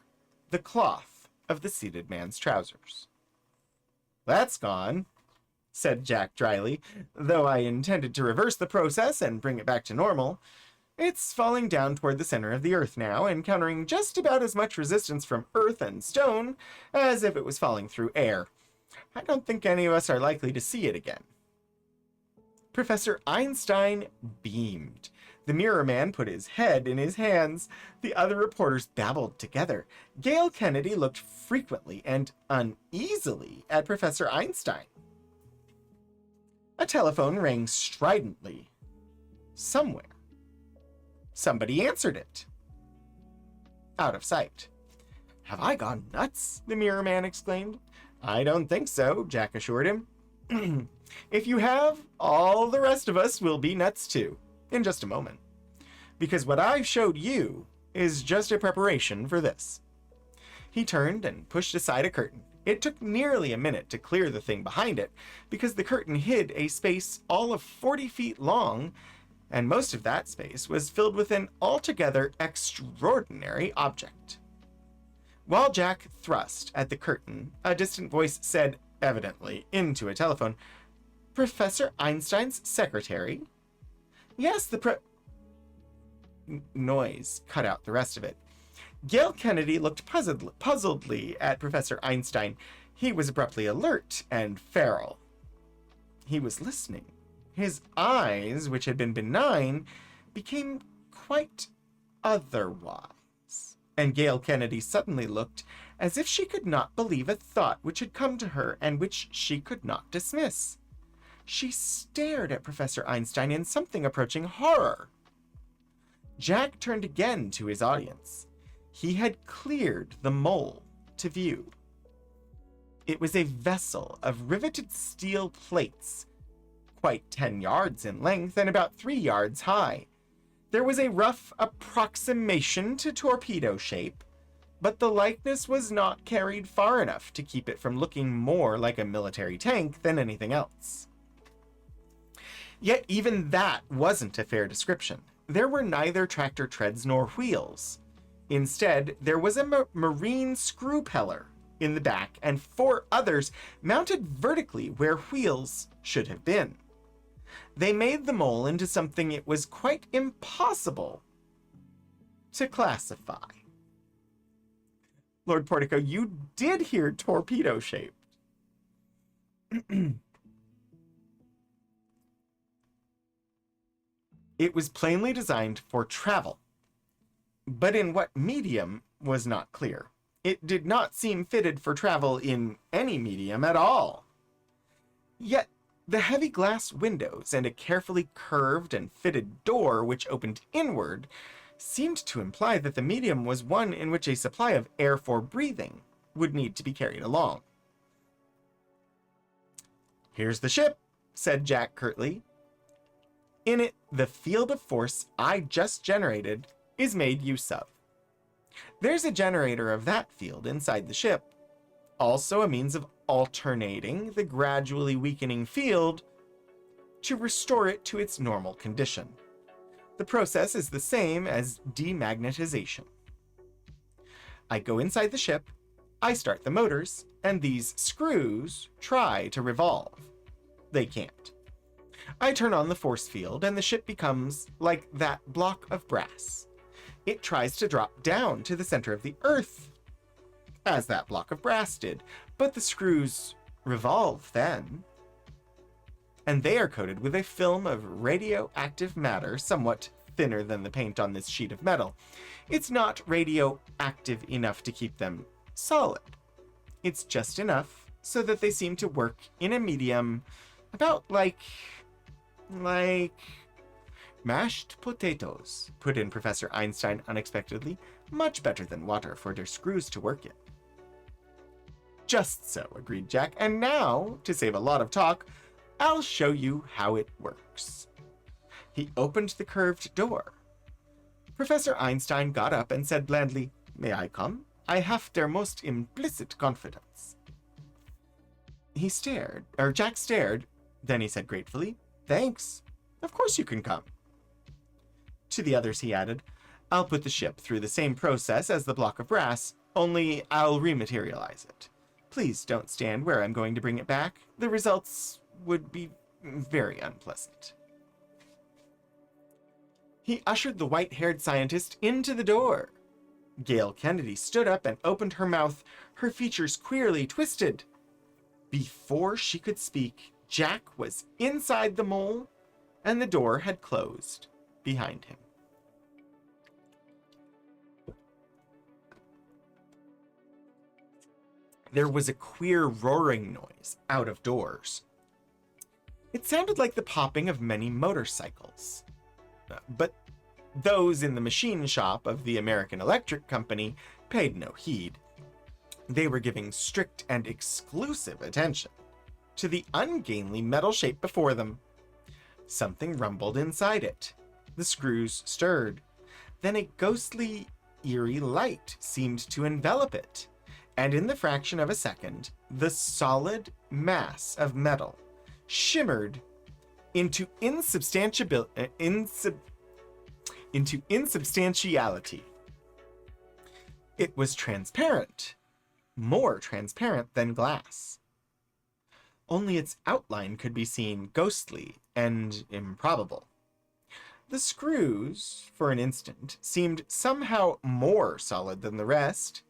the cloth of the seated man's trousers. "That's gone," said Jack dryly, "though I intended to reverse the process and bring it back to normal. It's falling down toward the center of the earth now, encountering just about as much resistance from earth and stone as if it was falling through air. I don't think any of us are likely to see it again." Professor Einstein beamed. The Mirror Man put his head in his hands. The other reporters babbled together. Gail Kennedy looked frequently and uneasily at Professor Einstein. A telephone rang stridently. Somewhere. Somebody answered it. Out of sight. "Have I gone nuts?" the Mirror Man exclaimed. "I don't think so," Jack assured him. "If you have, all the rest of us will be nuts too, in just a moment. Because what I've showed you is just a preparation for this." He turned and pushed aside a curtain. It took nearly a minute to clear the thing behind it, because the curtain hid a space all of 40 feet long and most of that space was filled with an altogether extraordinary object. While Jack thrust at the curtain, a distant voice said, evidently into a telephone, "Professor Einstein's secretary?" "Yes, the noise cut out the rest of it. Gail Kennedy looked puzzledly at Professor Einstein. He was abruptly alert and feral. He was listening. His eyes, which had been benign, became quite otherwise. And Gail Kennedy suddenly looked as if she could not believe a thought which had come to her and which she could not dismiss. She stared at Professor Einstein in something approaching horror. Jack turned again to his audience. He had cleared the mole to view. It was a vessel of riveted steel plates, quite 10 yards in length and about 3 yards high. There was a rough approximation to torpedo shape, but the likeness was not carried far enough to keep it from looking more like a military tank than anything else. Yet even that wasn't a fair description. There were neither tractor treads nor wheels. Instead, there was a marine screw peller in the back and 4 others mounted vertically where wheels should have been. They made the mole into something it was quite impossible to classify. Lord Portico, you did hear torpedo-shaped. It was plainly designed for travel, but in what medium was not clear. It did not seem fitted for travel in any medium at all. Yet the heavy glass windows and a carefully curved and fitted door which opened inward seemed to imply that the medium was one in which a supply of air for breathing would need to be carried along. "Here's the ship," said Jack curtly. "In it, the field of force I just generated is made use of. There's a generator of that field inside the ship, also a means of alternating the gradually weakening field to restore it to its normal condition. The process is the same as demagnetization. I go inside the ship, I start the motors, and these screws try to revolve. They can't. I turn on the force field, and the ship becomes like that block of brass. It tries to drop down to the center of the Earth, as that block of brass did, but the screws revolve then. And they are coated with a film of radioactive matter somewhat thinner than the paint on this sheet of metal. It's not radioactive enough to keep them solid. It's just enough so that they seem to work in a medium about like mashed potatoes, put in Professor Einstein unexpectedly. Much better than water for their screws to work in." "Just so," agreed Jack. "And now, to save a lot of talk, I'll show you how it works." He opened the curved door. Professor Einstein got up and said blandly, "May I come? I have their most implicit confidence." Jack stared, then he said gratefully, "Thanks. Of course you can come." To the others he added, "I'll put the ship through the same process as the block of brass, only I'll rematerialize it. Please don't stand where I'm going to bring it back. The results would be very unpleasant." He ushered the white-haired scientist into the door. Gail Kennedy stood up and opened her mouth, her features queerly twisted. Before she could speak, Jack was inside the mole, and the door had closed behind him. There was a queer roaring noise out of doors. It sounded like the popping of many motorcycles. But those in the machine shop of the American Electric Company paid no heed. They were giving strict and exclusive attention to the ungainly metal shape before them. Something rumbled inside it. The screws stirred. Then a ghostly, eerie light seemed to envelop it, and in the fraction of a second, the solid mass of metal shimmered into insubstantiality. It was transparent, more transparent than glass. Only its outline could be seen ghostly and improbable. The screws, for an instant, seemed somehow more solid than the rest.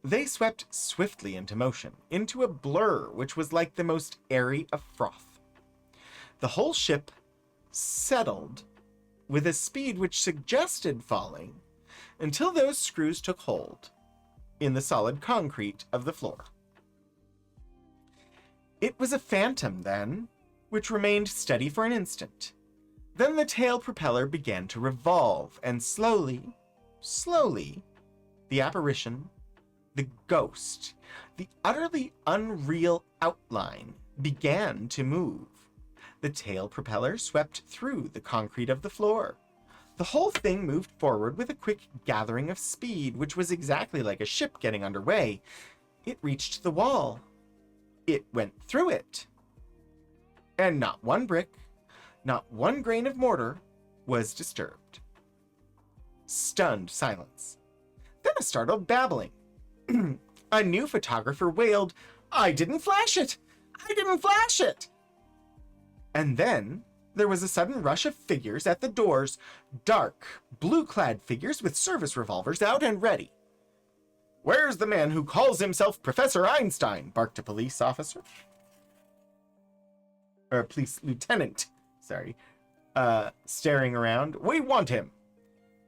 They swept swiftly into motion, into a blur which was like the most airy of froth. The whole ship settled with a speed which suggested falling until those screws took hold in the solid concrete of the floor. It was a phantom, then, which remained steady for an instant. Then the tail propeller began to revolve, and slowly, the apparition, the ghost, the utterly unreal outline began to move. The tail propeller swept through the concrete of the floor. The whole thing moved forward with a quick gathering of speed, which was exactly like a ship getting underway. It reached the wall. It went through it. And not one brick, not one grain of mortar was disturbed. Stunned silence. Then a startled babbling. A new photographer wailed, "I didn't flash it! I didn't flash it!" And then there was a sudden rush of figures at the doors, dark, blue-clad figures with service revolvers out and ready. "Where's the man who calls himself Professor Einstein?" barked a police officer. Or a police lieutenant, staring around. "We want him."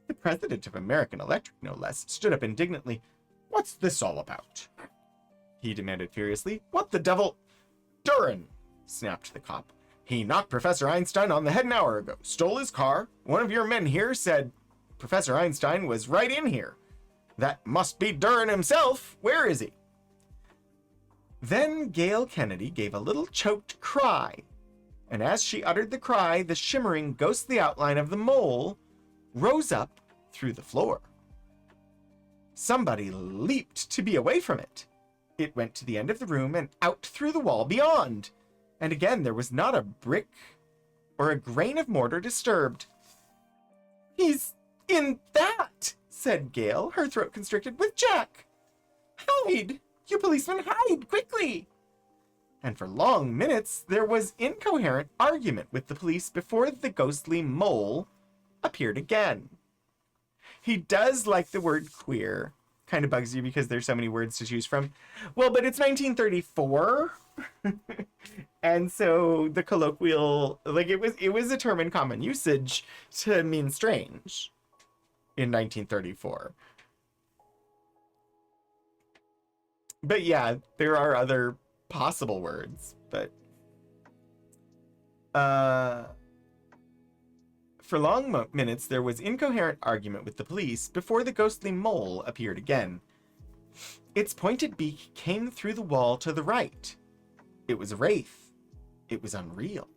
The president of American Electric, no less, stood up indignantly. "What's this all about?" he demanded furiously. "What the devil—" "Durin!" snapped the cop. "He knocked Professor Einstein on the head an hour ago, stole his car. One of your men here said Professor Einstein was right in here. That must be Durin himself. Where is he?" Then Gail Kennedy gave a little choked cry, and as she uttered the cry, the shimmering, ghostly outline of the mole rose up through the floor. Somebody leaped to be away from it. It went to the end of the room and out through the wall beyond. And again, there was not a brick or a grain of mortar disturbed. "He's in that," said Gail, her throat constricted, "with Jack. Hide! You policemen, hide, quickly!" And for long minutes, there was incoherent argument with the police before the ghostly mole appeared again. He does like the word queer. Kind of bugs you because there's so many words to choose from. Well, but it's 1934. And so the colloquial, it was a term in common usage to mean strange in 1934. But yeah, there are other possible words, but for long minutes there was incoherent argument with the police before the ghostly mole appeared again. Its pointed beak came through the wall to the right. It was a wraith. It was unreal.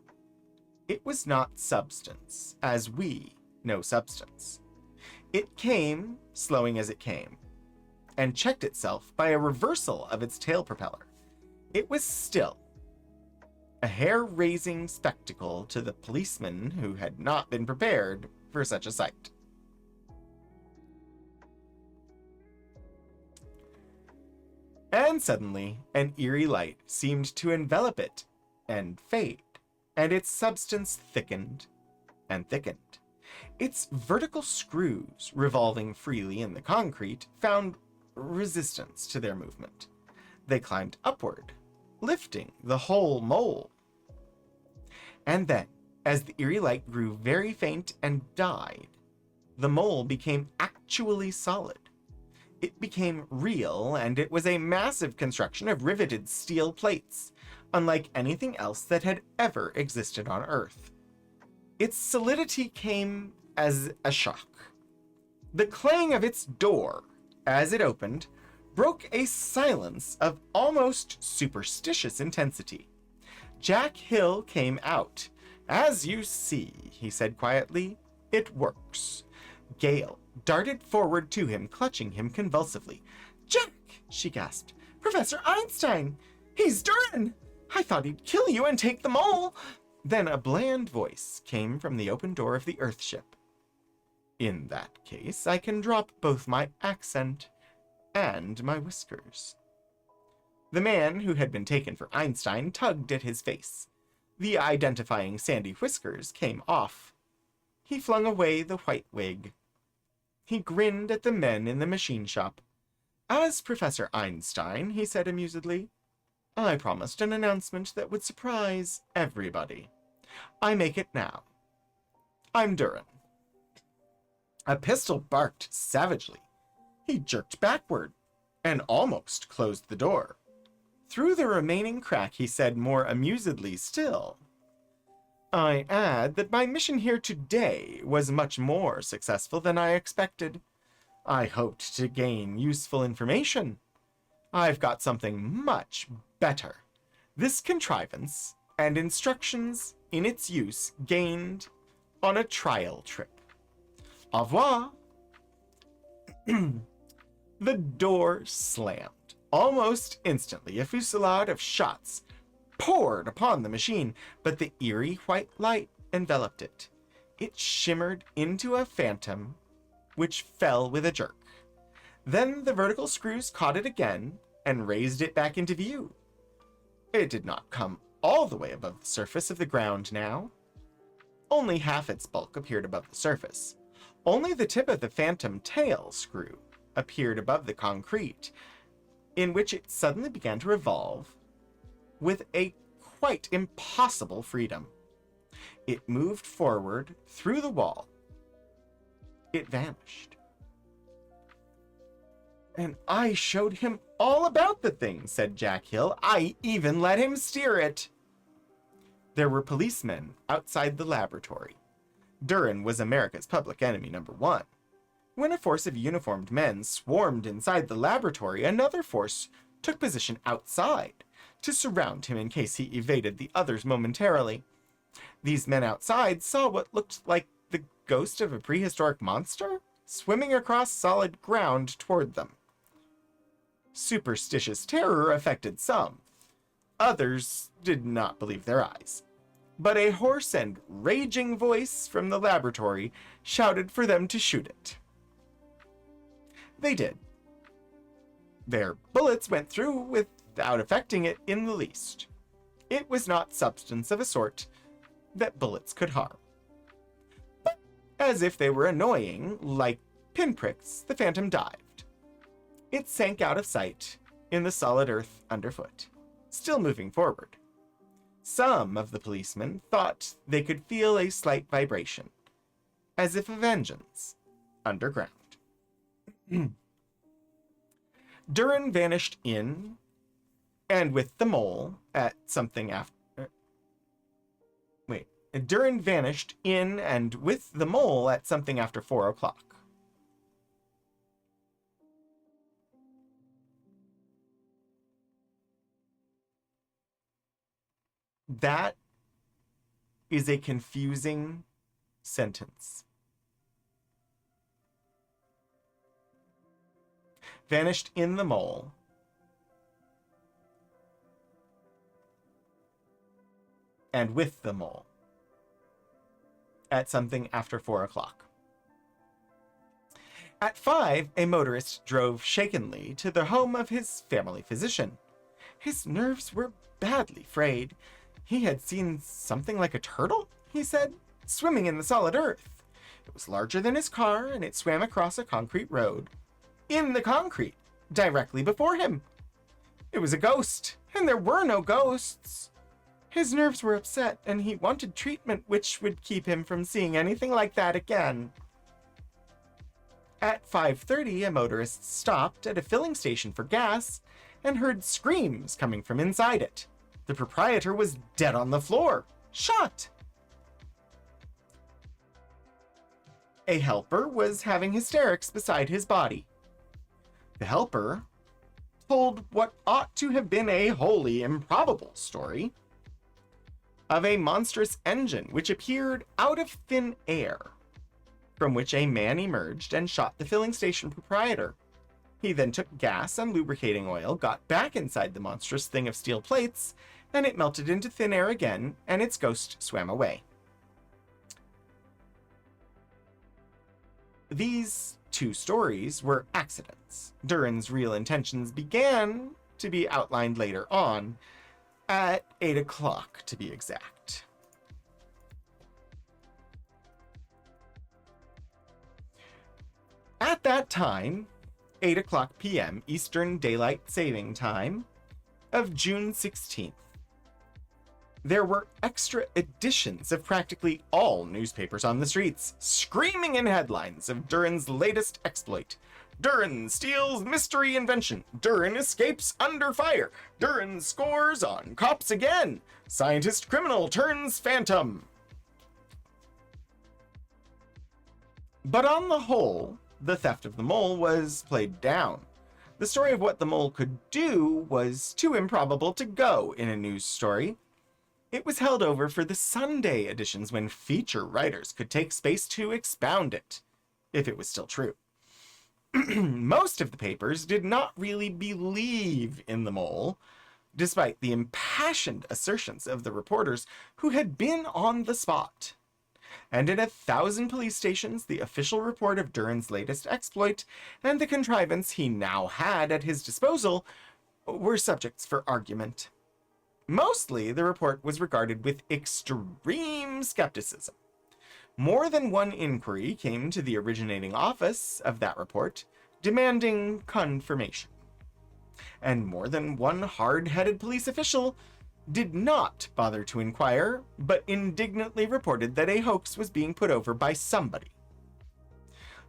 It was not substance, as we know substance. It came, slowing as it came, and checked itself by a reversal of its tail propeller. It was still, a hair-raising spectacle to the policeman who had not been prepared for such a sight. And suddenly, an eerie light seemed to envelop it and fade, and its substance thickened and thickened. Its vertical screws, revolving freely in the concrete, found resistance to their movement. They climbed upward, lifting the whole mole. And then, as the eerie light grew very faint and died, the mole became actually solid. It became real, and it was a massive construction of riveted steel plates, unlike anything else that had ever existed on Earth. Its solidity came as a shock. The clang of its door, as it opened, broke a silence of almost superstitious intensity. Jack Hill came out. "As you see," he said quietly, "it works." Gail darted forward to him, clutching him convulsively. "Jack!" she gasped. "Professor Einstein! He's Durin! I thought he'd kill you and take the mole. Then a bland voice came from the open door of the Earthship. In that case, I can drop both my accent and my whiskers. The man who had been taken for Einstein tugged at his face. The identifying sandy whiskers came off. He flung away the white wig. He grinned at the men in the machine shop. As Professor Einstein, he said amusedly, I promised an announcement that would surprise everybody. I make it now. I'm Durin. A pistol barked savagely. He jerked backward and almost closed the door. Through the remaining crack, he said more amusedly still, I add that my mission here today was much more successful than I expected. I hoped to gain useful information. I've got something much better. This contrivance and instructions in its use gained on a trial trip. Au revoir. The door slammed. Almost instantly, a fusillade of shots poured upon the machine, but the eerie white light enveloped it. It shimmered into a phantom, which fell with a jerk. Then the vertical screws caught it again and raised it back into view. It did not come all the way above the surface of the ground now. Only half its bulk appeared above the surface. Only the tip of the phantom tail screw appeared above the concrete, in which it suddenly began to revolve with a quite impossible freedom. It moved forward through the wall. It vanished. And I showed him all about the thing, said Jack Hill. I even let him steer it. There were policemen outside the laboratory. Durin was America's public enemy #1. When a force of uniformed men swarmed inside the laboratory, another force took position outside to surround him in case he evaded the others momentarily. These men outside saw what looked like the ghost of a prehistoric monster swimming across solid ground toward them. Superstitious terror affected some. Others did not believe their eyes. But a hoarse and raging voice from the laboratory shouted for them to shoot it. They did. Their bullets went through without affecting it in the least. It was not substance of a sort that bullets could harm. But as if they were annoying, like pinpricks, the phantom dived. It sank out of sight in the solid earth underfoot, still moving forward. Some of the policemen thought they could feel a slight vibration, as if of engines, underground. Durin vanished in and with the mole at something after... Durin vanished in and with the mole at something after 4 o'clock. That is a confusing sentence. Vanished in the mole. And with the mole. At something after 4 o'clock. At 5, a motorist drove shakenly to the home of his family physician. His nerves were badly frayed. He had seen something like a turtle, he said, swimming in the solid earth. It was larger than his car, and it swam across a concrete road. In the concrete, directly before him. It was a ghost, and there were no ghosts. His nerves were upset, and he wanted treatment which would keep him from seeing anything like that again. At 5:30, a motorist stopped at a filling station for gas and heard screams coming from inside it. The proprietor was dead on the floor, shot. A helper was having hysterics beside his body. The helper told what ought to have been a wholly improbable story of a monstrous engine which appeared out of thin air, from which a man emerged and shot the filling station proprietor. He then took gas and lubricating oil, got back inside the monstrous thing of steel plates, and it melted into thin air again, and its ghost swam away. These two stories were accidents. Durin's real intentions began to be outlined later on, at 8 o'clock to be exact. At that time, 8 o'clock p.m. Eastern Daylight Saving Time of June 16th, there were extra editions of practically all newspapers on the streets, screaming in headlines of Durin's latest exploit. Durin steals mystery invention. Durin escapes under fire. Durin scores on cops again. Scientist criminal turns phantom. But on the whole, the theft of the mole was played down. The story of what the mole could do was too improbable to go in a news story. It was held over for the Sunday editions when feature writers could take space to expound it, if it was still true. Most of the papers did not really believe in the mole, despite the impassioned assertions of the reporters who had been on the spot. And in 1,000 police stations, the official report of Durin's latest exploit and the contrivance he now had at his disposal were subjects for argument. Mostly, the report was regarded with extreme skepticism. More than one inquiry came to the originating office of that report, demanding confirmation. And more than one hard-headed police official did not bother to inquire, but indignantly reported that a hoax was being put over by somebody.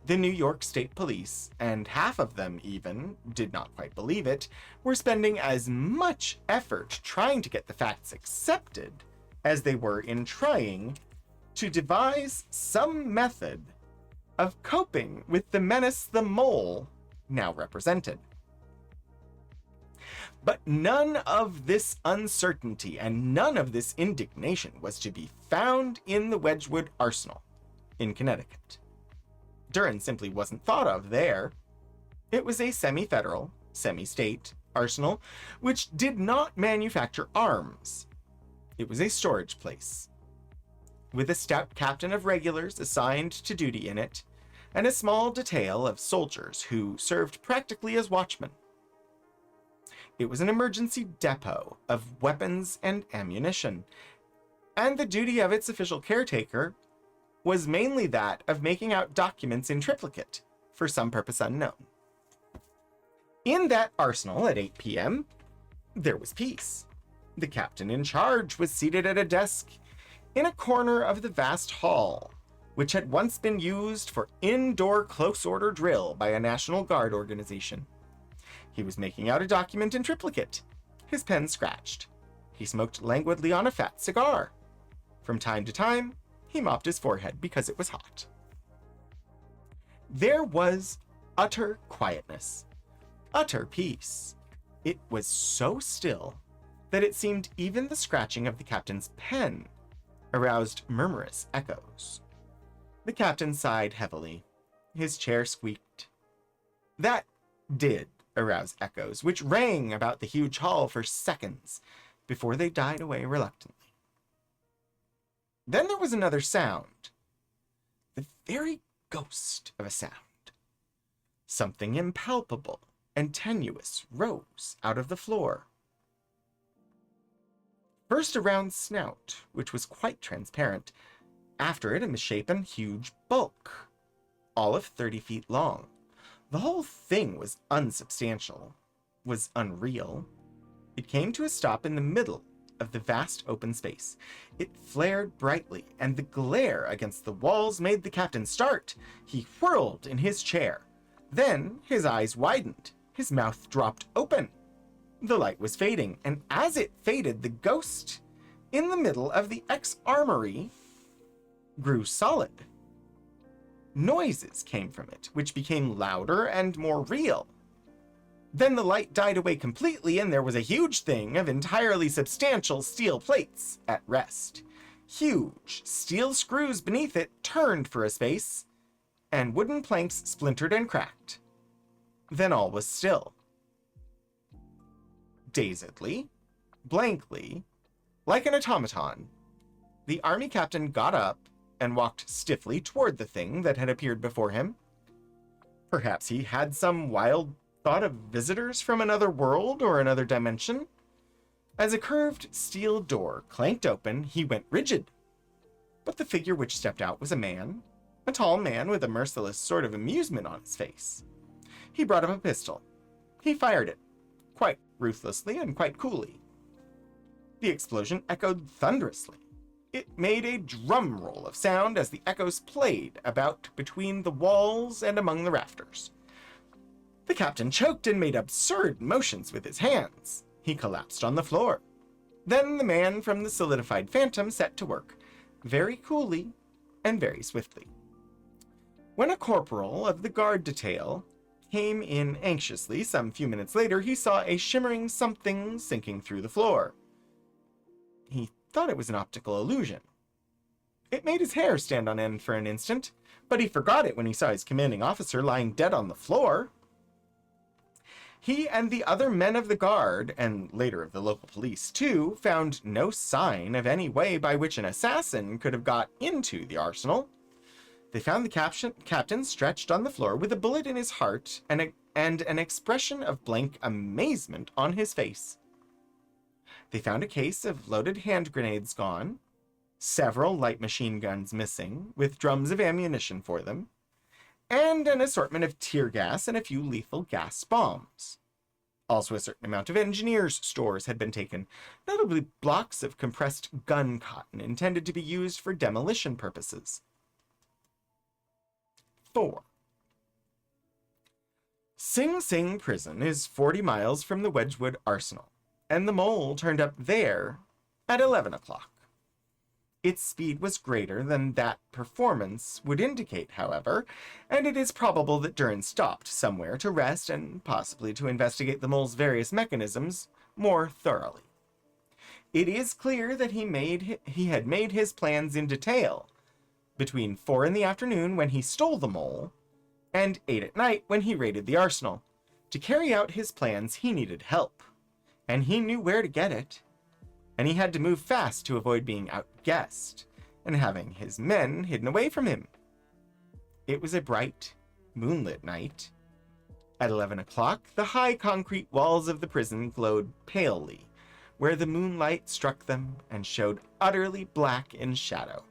The New York State Police, and half of them even did not quite believe it, were spending as much effort trying to get the facts accepted as they were in trying to devise some method of coping with the menace the mole now represented. But none of this uncertainty and none of this indignation was to be found in the Wedgwood Arsenal in Connecticut. Durin simply wasn't thought of there. It was a semi-federal, semi-state arsenal which did not manufacture arms. It was a storage place, with a stout captain of regulars assigned to duty in it, and a small detail of soldiers who served practically as watchmen. It was an emergency depot of weapons and ammunition, and the duty of its official caretaker was mainly that of making out documents in triplicate for some purpose unknown. In that arsenal at 8 p.m., there was peace. The captain in charge was seated at a desk in a corner of the vast hall, which had once been used for indoor close-order drill by a National Guard organization. He was making out a document in triplicate. His pen scratched. He smoked languidly on a fat cigar. From time to time, he mopped his forehead because it was hot. There was utter quietness, utter peace. It was so still that it seemed even the scratching of the captain's pen aroused murmurous echoes. The captain sighed heavily. His chair squeaked. That did arouse echoes, which rang about the huge hall for seconds before they died away reluctantly. Then there was another sound, the very ghost of a sound. Something impalpable and tenuous rose out of the floor. First a round snout, which was quite transparent. After it, a misshapen, huge bulk, all of 30 feet long. The whole thing was unsubstantial, was unreal. It came to a stop in the middle of the vast open space. It flared brightly, and the glare against the walls made the captain start. He whirled in his chair. Then his eyes widened. His mouth dropped open. The light was fading, and as it faded, the ghost in the middle of the ex-armory grew solid. Noises came from it, which became louder and more real. Then the light died away completely, and there was a huge thing of entirely substantial steel plates at rest. Huge steel screws beneath it turned for a space, and wooden planks splintered and cracked. Then all was still. Dazedly, blankly, Like an automaton, the army captain got up and walked stiffly toward the thing that had appeared before him. Perhaps he had some wild thought of visitors from another world or another dimension. As a curved steel door clanked open, he went rigid. But the figure which stepped out was a man, a tall man with a merciless sort of amusement on his face. He brought up a pistol. He fired it, quite ruthlessly and quite coolly. The explosion echoed thunderously. It made a drum roll of sound as the echoes played about between the walls and among the rafters. The captain choked and made absurd motions with his hands. He collapsed on the floor. Then the man from the solidified phantom set to work, very coolly and very swiftly. When a corporal of the guard detail came in anxiously some few minutes later, he saw a shimmering something sinking through the floor. He thought it was an optical illusion. It made his hair stand on end for an instant, but he forgot it when he saw his commanding officer lying dead on the floor. He and the other men of the guard, and later of the local police too, found no sign of any way by which an assassin could have got into the arsenal. They found the captain stretched on the floor with a bullet in his heart and an expression of blank amazement on his face. They found a case of loaded hand grenades gone, several light machine guns missing, with drums of ammunition for them, and an assortment of tear gas and a few lethal gas bombs. Also, a certain amount of engineers' stores had been taken, notably blocks of compressed gun cotton intended to be used for demolition purposes. 4. Sing Sing Prison is 40 miles from the Wedgwood Arsenal, and the mole turned up there at 11 o'clock. Its speed was greater than that performance would indicate, however, and it is probable that Duran stopped somewhere to rest and possibly to investigate the mole's various mechanisms more thoroughly. It is clear that he had made his plans in detail between 4 in the afternoon when he stole the mole and 8 at night when he raided the arsenal. To carry out his plans, he needed help, and he knew where to get it. And he had to move fast to avoid being outguessed and having his men hidden away from him. It was a bright, moonlit night. At 11 o'clock, the high concrete walls of the prison glowed palely, where the moonlight struck them and showed utterly black in shadow.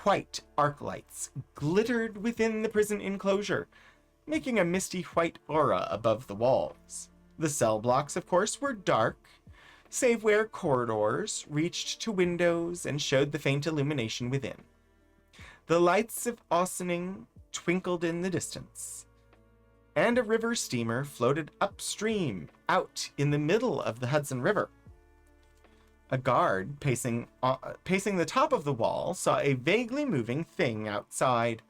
White arc lights glittered within the prison enclosure, making a misty white aura above the walls. The cell blocks, of course, were dark, save where corridors reached to windows and showed the faint illumination within. The lights of Ossining twinkled in the distance, and a river steamer floated upstream out in the middle of the Hudson River. A guard pacing the top of the wall saw a vaguely moving thing outside.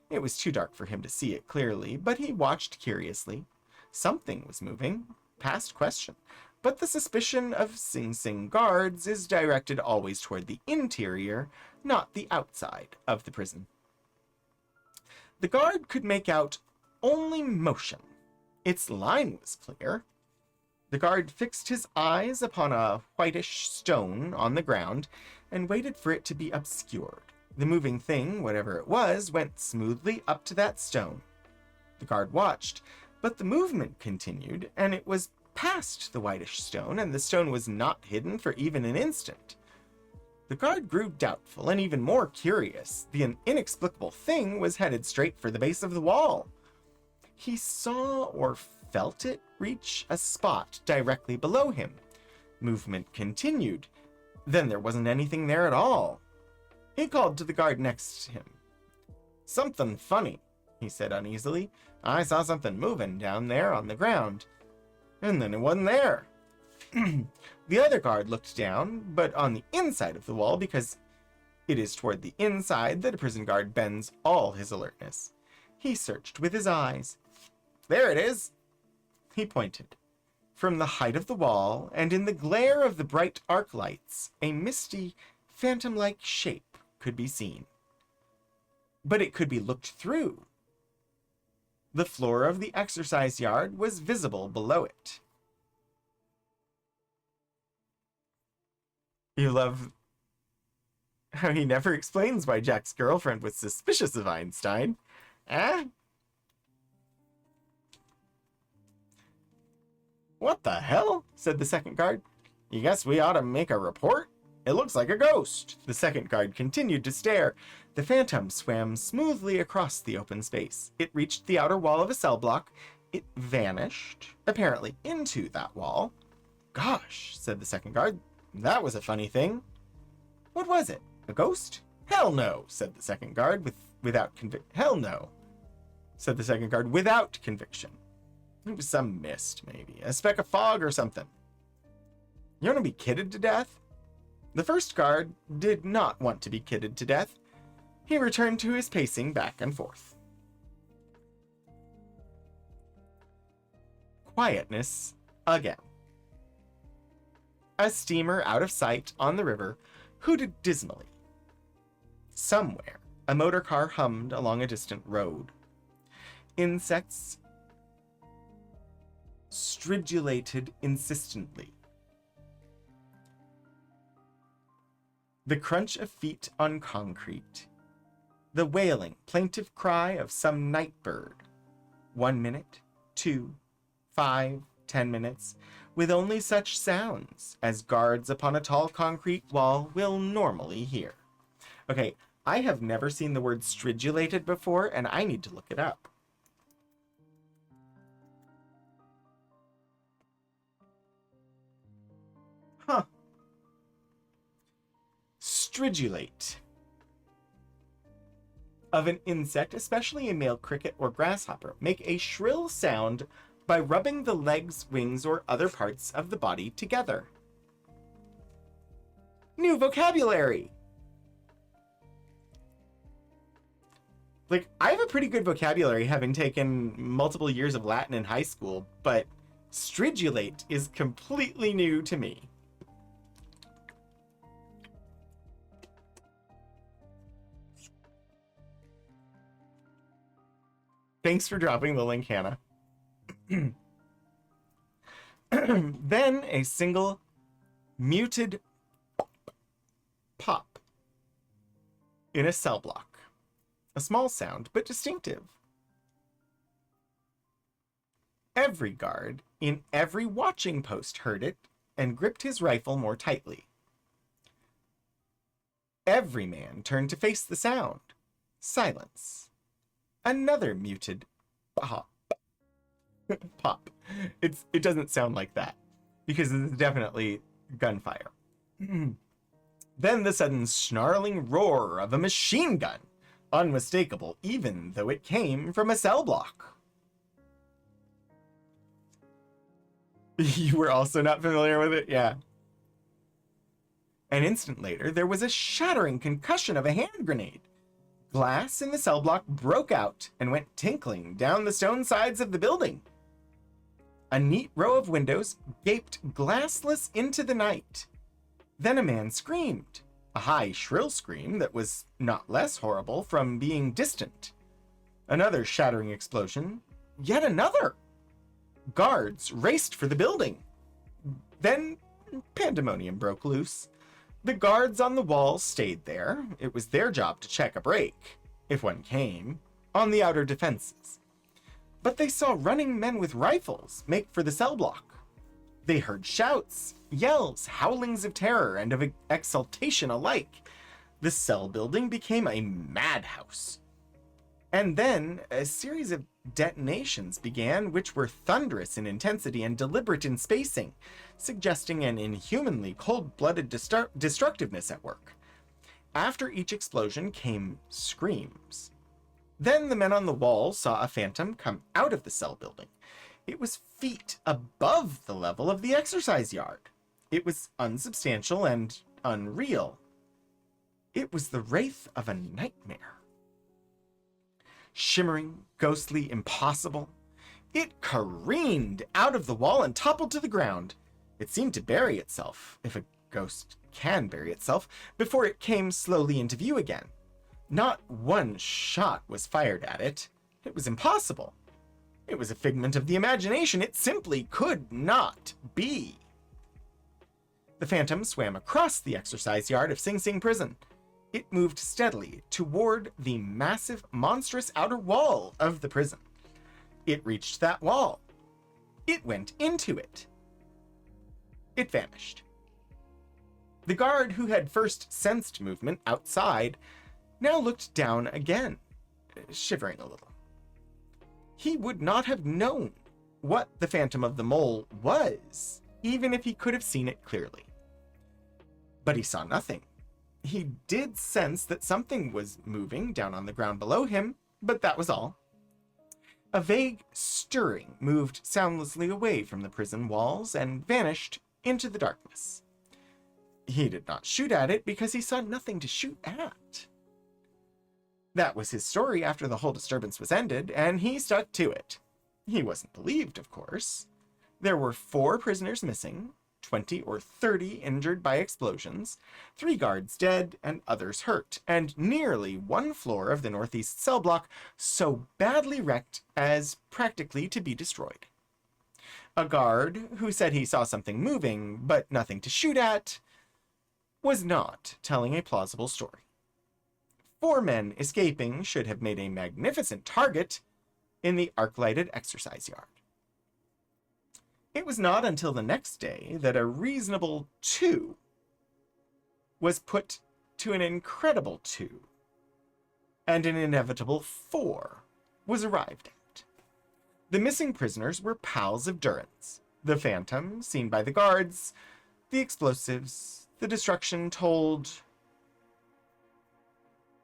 It was too dark for him to see it clearly, but he watched curiously. Something was moving, past question. But the suspicion of Sing Sing guards is directed always toward the interior, not the outside of the prison. The guard could make out only motion. Its line was clear. The guard fixed his eyes upon a whitish stone on the ground and waited for it to be obscured. The moving thing, whatever it was, went smoothly up to that stone. The guard watched, but the movement continued, and it was past the whitish stone, and the stone was not hidden for even an instant. The guard grew doubtful and even more curious. The inexplicable thing was headed straight for the base of the wall. He saw or felt it reach a spot directly below him. Movement continued. Then there wasn't anything there at all. He called to the guard next to him. "Something funny," he said uneasily. "I saw something moving down there on the ground. And then it wasn't there." The other guard looked down, but on the inside of the wall, because it is toward the inside that a prison guard bends all his alertness. He searched with his eyes. "There it is." He pointed. From the height of the wall, and in the glare of the bright arc lights, a misty, phantom-like shape could be seen. But it could be looked through. The floor of the exercise yard was visible below it. You love how he never explains why Jack's girlfriend was suspicious of Einstein. Eh? What the hell? Said the second guard. You guess we ought to make a report? It looks like a ghost. The second guard continued to stare. The phantom swam smoothly across the open space. It reached the outer wall of a cell block. It vanished, apparently into that wall. Gosh, said the second guard. That was a funny thing. What was it? A ghost? Hell no, said the second guard without conviction. Hell no, said the second guard without conviction. It was some mist, maybe. A speck of fog or something. You want to be kidded to death? The first guard did not want to be kidded to death. He returned to his pacing back and forth. Quietness again. A steamer out of sight on the river hooted dismally. Somewhere, a motor car hummed along a distant road. Insects stridulated insistently. The crunch of feet on concrete. The wailing, plaintive cry of some night bird. 1 minute, 2, 5, 10 minutes, with only such sounds as guards upon a tall concrete wall will normally hear. Okay, I have never seen the word stridulated before, and I need to look it up. Huh. Stridulate. Of an insect, especially a male cricket or grasshopper, make a shrill sound by rubbing the legs, wings, or other parts of the body together. New vocabulary! Like, I have a pretty good vocabulary having taken multiple years of Latin in high school, but stridulate is completely new to me. Thanks for dropping the link, Hannah. Then a single muted pop in a cell block. A small sound, but distinctive. Every guard in every watching post heard it and gripped his rifle more tightly. Every man turned to face the sound. Silence. Another muted pop. Pop. It doesn't sound like that, because it's definitely gunfire. Then the sudden snarling roar of a machine gun, unmistakable even though it came from a cell block. You were also not familiar with it? Yeah. An instant later, there was a shattering concussion of a hand grenade. Glass in the cell block broke out and went tinkling down the stone sides of the building. A neat row of windows gaped glassless into the night. Then a man screamed, a high, shrill scream that was not less horrible from being distant. Another shattering explosion, yet another. Guards raced for the building. Then pandemonium broke loose. The guards on the wall stayed there. It was their job to check a break, if one came, on the outer defenses. But they saw running men with rifles make for the cell block. They heard shouts, yells, howlings of terror and of exultation alike. The cell building became a madhouse. And then a series of detonations began, which were thunderous in intensity and deliberate in spacing, suggesting an inhumanly cold-blooded destructiveness at work. After each explosion came screams. Then the men on the wall saw a phantom come out of the cell building. It was feet above the level of the exercise yard. It was unsubstantial and unreal. It was the wraith of a nightmare. Shimmering, ghostly, impossible. It careened out of the wall and toppled to the ground. It seemed to bury itself, if a ghost can bury itself, before it came slowly into view again. Not one shot was fired at it. It was impossible. It was a figment of the imagination. It simply could not be. The phantom swam across the exercise yard of Sing Sing prison. It moved steadily toward the massive, monstrous outer wall of the prison. It reached that wall. It went into it. It vanished. The guard who had first sensed movement outside now looked down again, shivering a little. He would not have known what the Phantom of the Mole was, even if he could have seen it clearly. But he saw nothing. He did sense that something was moving down on the ground below him, but that was all. A vague stirring moved soundlessly away from the prison walls and vanished into the darkness. He did not shoot at it because he saw nothing to shoot at. That was his story after the whole disturbance was ended, and he stuck to it. He wasn't believed, of course. There were 4 prisoners missing, 20 or 30 injured by explosions, 3 guards dead and others hurt, and nearly 1 floor of the northeast cell block so badly wrecked as practically to be destroyed. A guard, who said he saw something moving but nothing to shoot at, was not telling a plausible story. 4 men escaping should have made a magnificent target in the arc-lighted exercise yard. It was not until the next day that a reasonable 2 was put to an incredible 2, and an inevitable 4 was arrived at. The missing prisoners were pals of Durin's. The Phantom, seen by the guards, the explosives, the destruction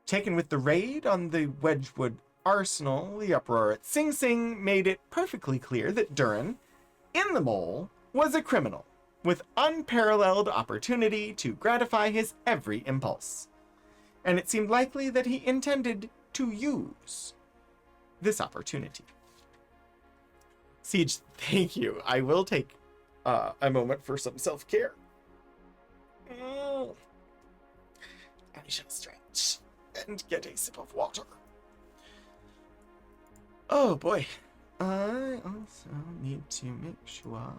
taken with the raid on the Wedgwood Arsenal, the uproar at Sing Sing made it perfectly clear that Durin, in the Mole, was a criminal with unparalleled opportunity to gratify his every impulse. And it seemed likely that he intended to use this opportunity. Siege, thank you. I will take a moment for some self-care. I shall stretch and get a sip of water. Oh boy. I also need to make sure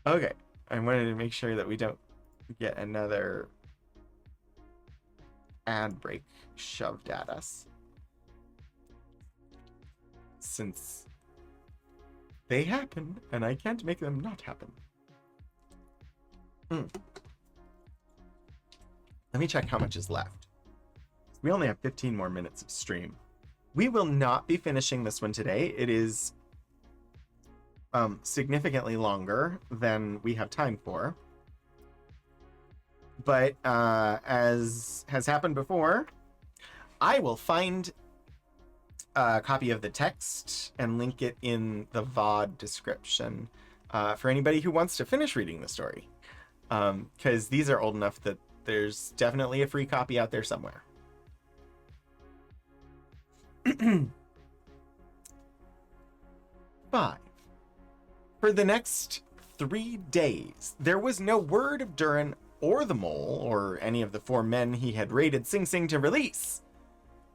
okay. I wanted to make sure that we don't get another ad break shoved at us, since they happen and I can't make them not happen. Let me check how much is left. We only have 15 more minutes of stream. We will not be finishing this one today. It is significantly longer than we have time for. But as has happened before, I will find a copy of the text and link it in the VOD description for anybody who wants to finish reading the story. Because these are old enough that there's definitely a free copy out there somewhere. 5. For the next 3 days, there was no word of Durin or the Mole or any of the 4 men he had raided Sing Sing to release.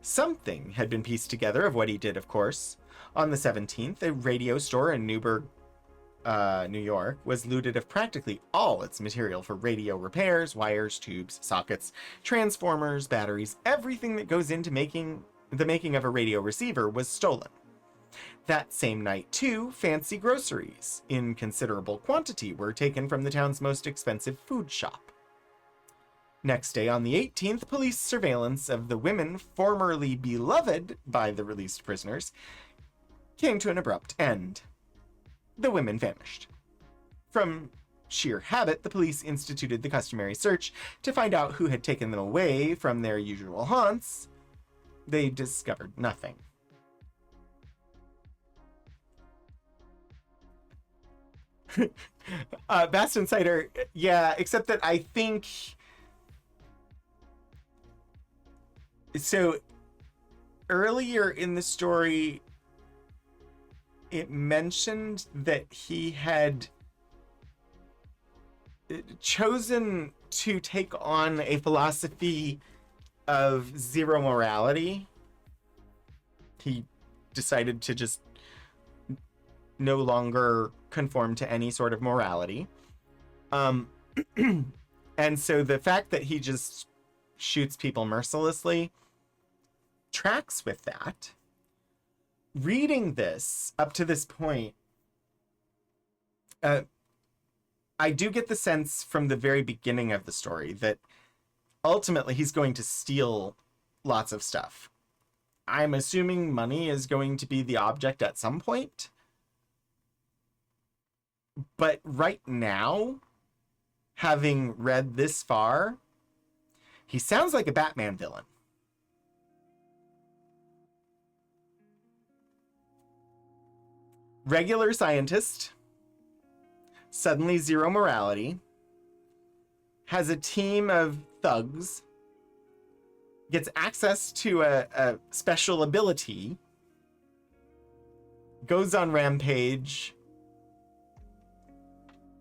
Something had been pieced together of what he did, of course. On the 17th, a radio store in Newburgh, New York, was looted of practically all its material for radio repairs, wires, tubes, sockets, transformers, batteries. Everything that goes into the making of a radio receiver was stolen. That same night, too, fancy groceries in considerable quantity were taken from the town's most expensive food shop. Next day, on the 18th, police surveillance of the women formerly beloved by the released prisoners came to an abrupt end. The women vanished. From sheer habit, the police instituted the customary search to find out who had taken them away from their usual haunts. They discovered nothing. Bastion Cider, yeah, except that I think... So, earlier in the story, it mentioned that he had chosen to take on a philosophy of zero morality. He decided to just no longer conform to any sort of morality. And so the fact that he just shoots people mercilessly tracks with that. Reading this up to this point, I do get the sense from the very beginning of the story that ultimately he's going to steal lots of stuff. I'm assuming money is going to be the object at some point. But right now, having read this far, he sounds like a Batman villain. Regular scientist, suddenly zero morality, has a team of thugs, gets access to a special ability, goes on rampage.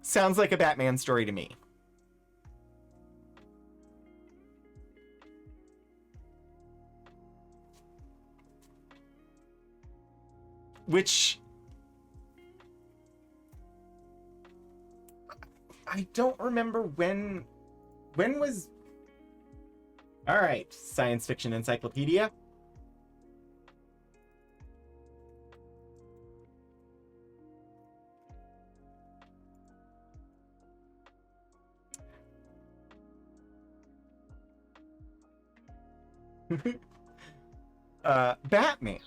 Sounds like a Batman story to me. Which I don't remember when was... All right, Science Fiction Encyclopedia. Batman,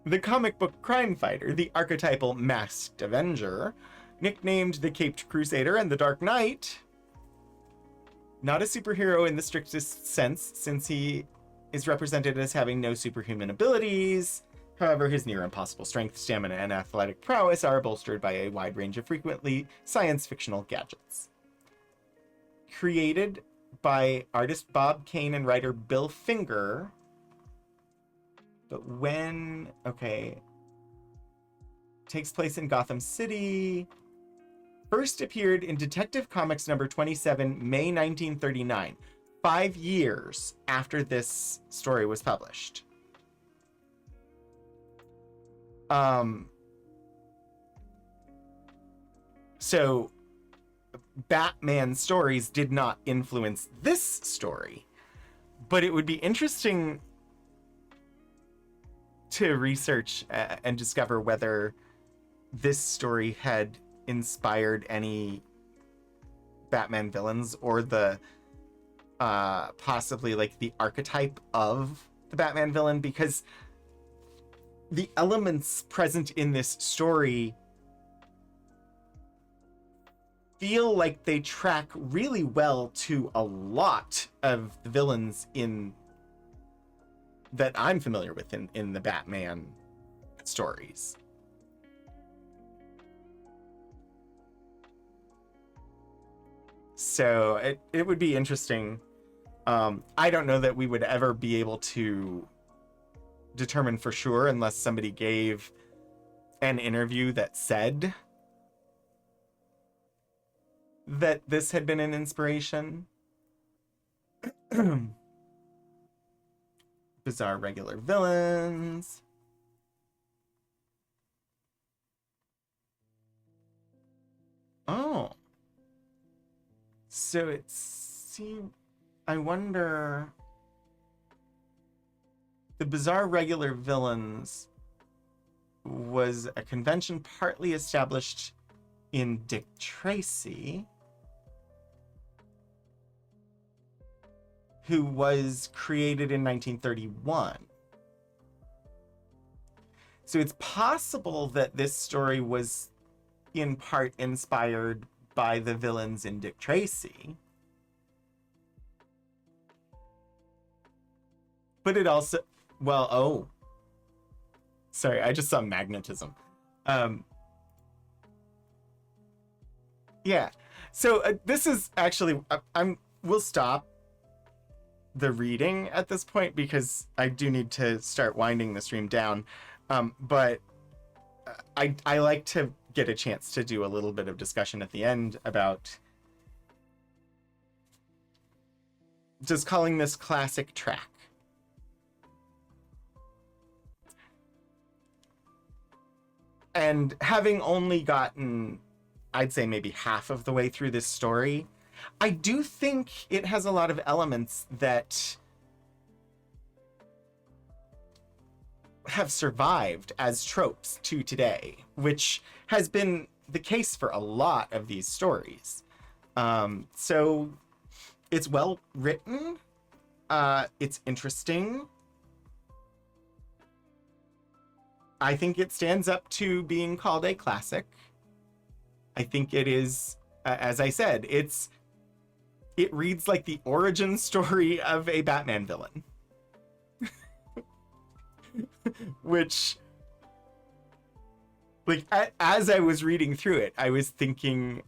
the comic book crime fighter, the archetypal masked avenger, nicknamed the Caped Crusader and the Dark Knight. Not a superhero in the strictest sense, since he is represented as having no superhuman abilities. However, his near impossible strength, stamina, and athletic prowess are bolstered by a wide range of frequently science-fictional gadgets. Created by artist Bob Kane and writer Bill Finger. But when... Okay. Takes place in Gotham City. First appeared in Detective Comics number 27, May 1939. 5 years after this story was published. So Batman stories did not influence this story, but it would be interesting to research and discover whether this story had inspired any Batman villains, or the possibly like the archetype of the Batman villain, because the elements present in this story feel like they track really well to a lot of the villains in that I'm familiar with in the Batman stories. So it would be interesting. I don't know that we would ever be able to determine for sure unless somebody gave an interview that said that this had been an inspiration. Bizarre regular villains. Oh. So it seems... I wonder... The Bizarre Regular Villains was a convention partly established in Dick Tracy, who was created in 1931. So it's possible that this story was in part inspired by the villains in Dick Tracy. But it also... Well, oh. Sorry, I just saw magnetism. Yeah. So this is actually... we'll stop the reading at this point because I do need to start winding the stream down. But I like to get a chance to do a little bit of discussion at the end about just calling this classic track. And having only gotten, I'd say maybe half of the way through this story, I do think it has a lot of elements that have survived as tropes to today, which has been the case for a lot of these stories. So it's well written. It's interesting. I think it stands up to being called a classic. I think it is, as I said, it reads like the origin story of a Batman villain. Which, like, as I was reading through it, I was thinking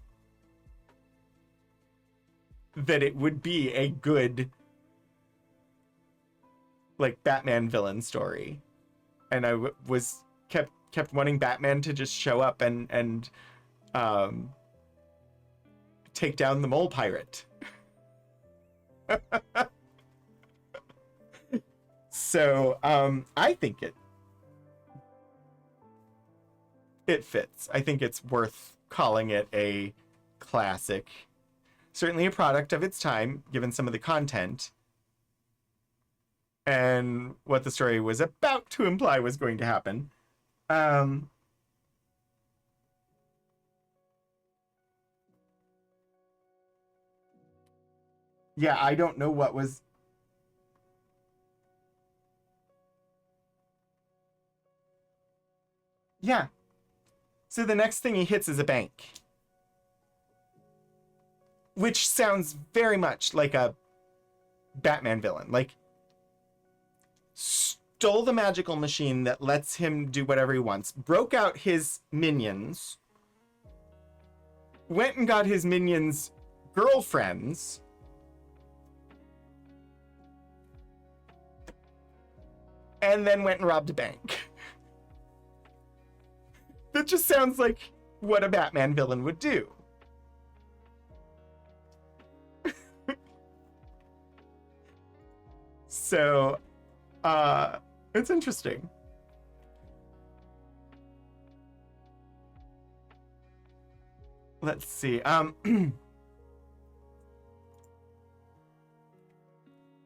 that it would be a good, like, Batman villain story. And I was kept wanting Batman to just show up and take down the mole pirate. So I think it fits. I think it's worth calling it a classic. Certainly a product of its time, given some of the content and what the story was about to imply was going to happen. Yeah, I don't know what was... Yeah. So the next thing he hits is a bank. Which sounds very much like a Batman villain. Like, stole the magical machine that lets him do whatever he wants, broke out his minions, went and got his minions' girlfriends, and then went and robbed a bank. That just sounds like what a Batman villain would do. So, it's interesting. Let's see.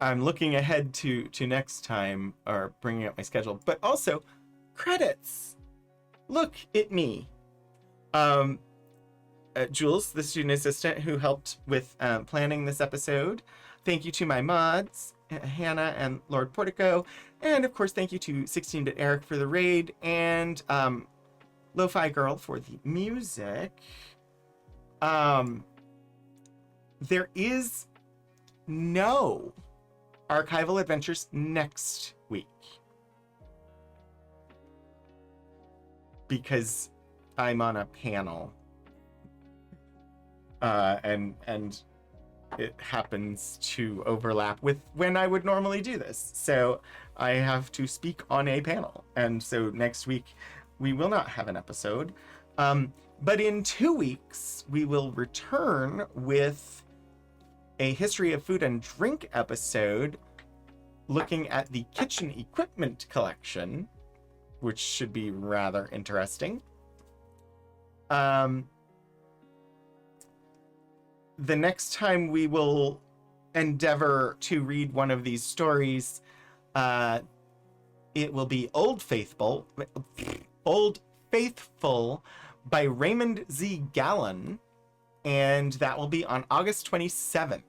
I'm looking ahead to next time, or bringing up my schedule, but also credits. Look at me. Jules, the student assistant who helped with planning this episode. Thank you to my mods, Hannah and Lord Portico. And of course, thank you to 16-Bit Eric for the raid, and Lo-Fi Girl for the music. There is no Archival Adventures next week, because I'm on a panel, and it happens to overlap with when I would normally do this. So I have to speak on a panel. And so next week we will not have an episode. But in 2 weeks, we will return with a History of Food and Drink episode looking at the kitchen equipment collection, which should be rather interesting. The next time we will endeavor to read one of these stories, it will be Old Faithful by Raymond Z. Gallen, and that will be on August 27th.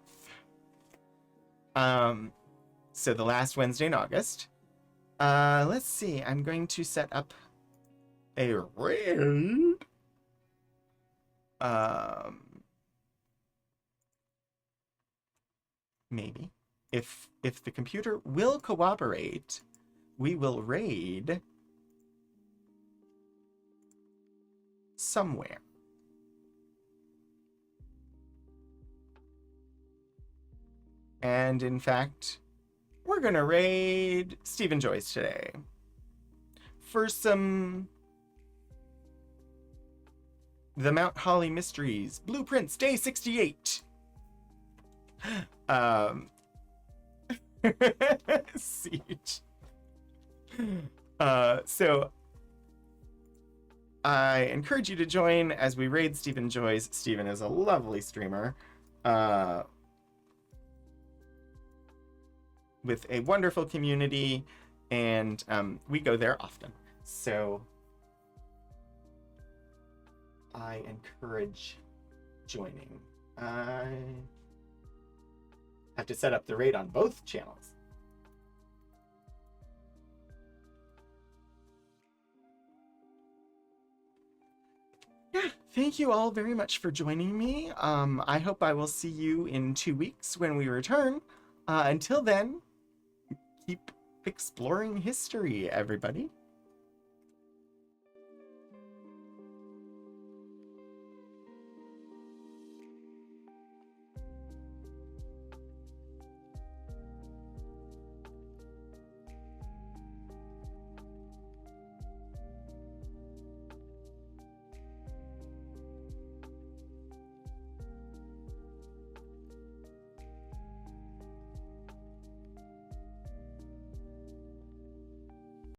So the last Wednesday in August. Let's see, I'm going to set up a raid. Maybe. If the computer will cooperate, we will raid somewhere. And in fact, we're gonna raid Stephen Joyce today for some The Mount Holly Mysteries Blueprints Day 68. Siege. So I encourage you to join as we raid Stephen Joy's. Stephen is a lovely streamer with a wonderful community, and we go there often. So I encourage joining. I have to set up the raid on both channels. Yeah, thank you all very much for joining me. I hope I will see you in 2 weeks when we return. Until then, keep exploring history, everybody.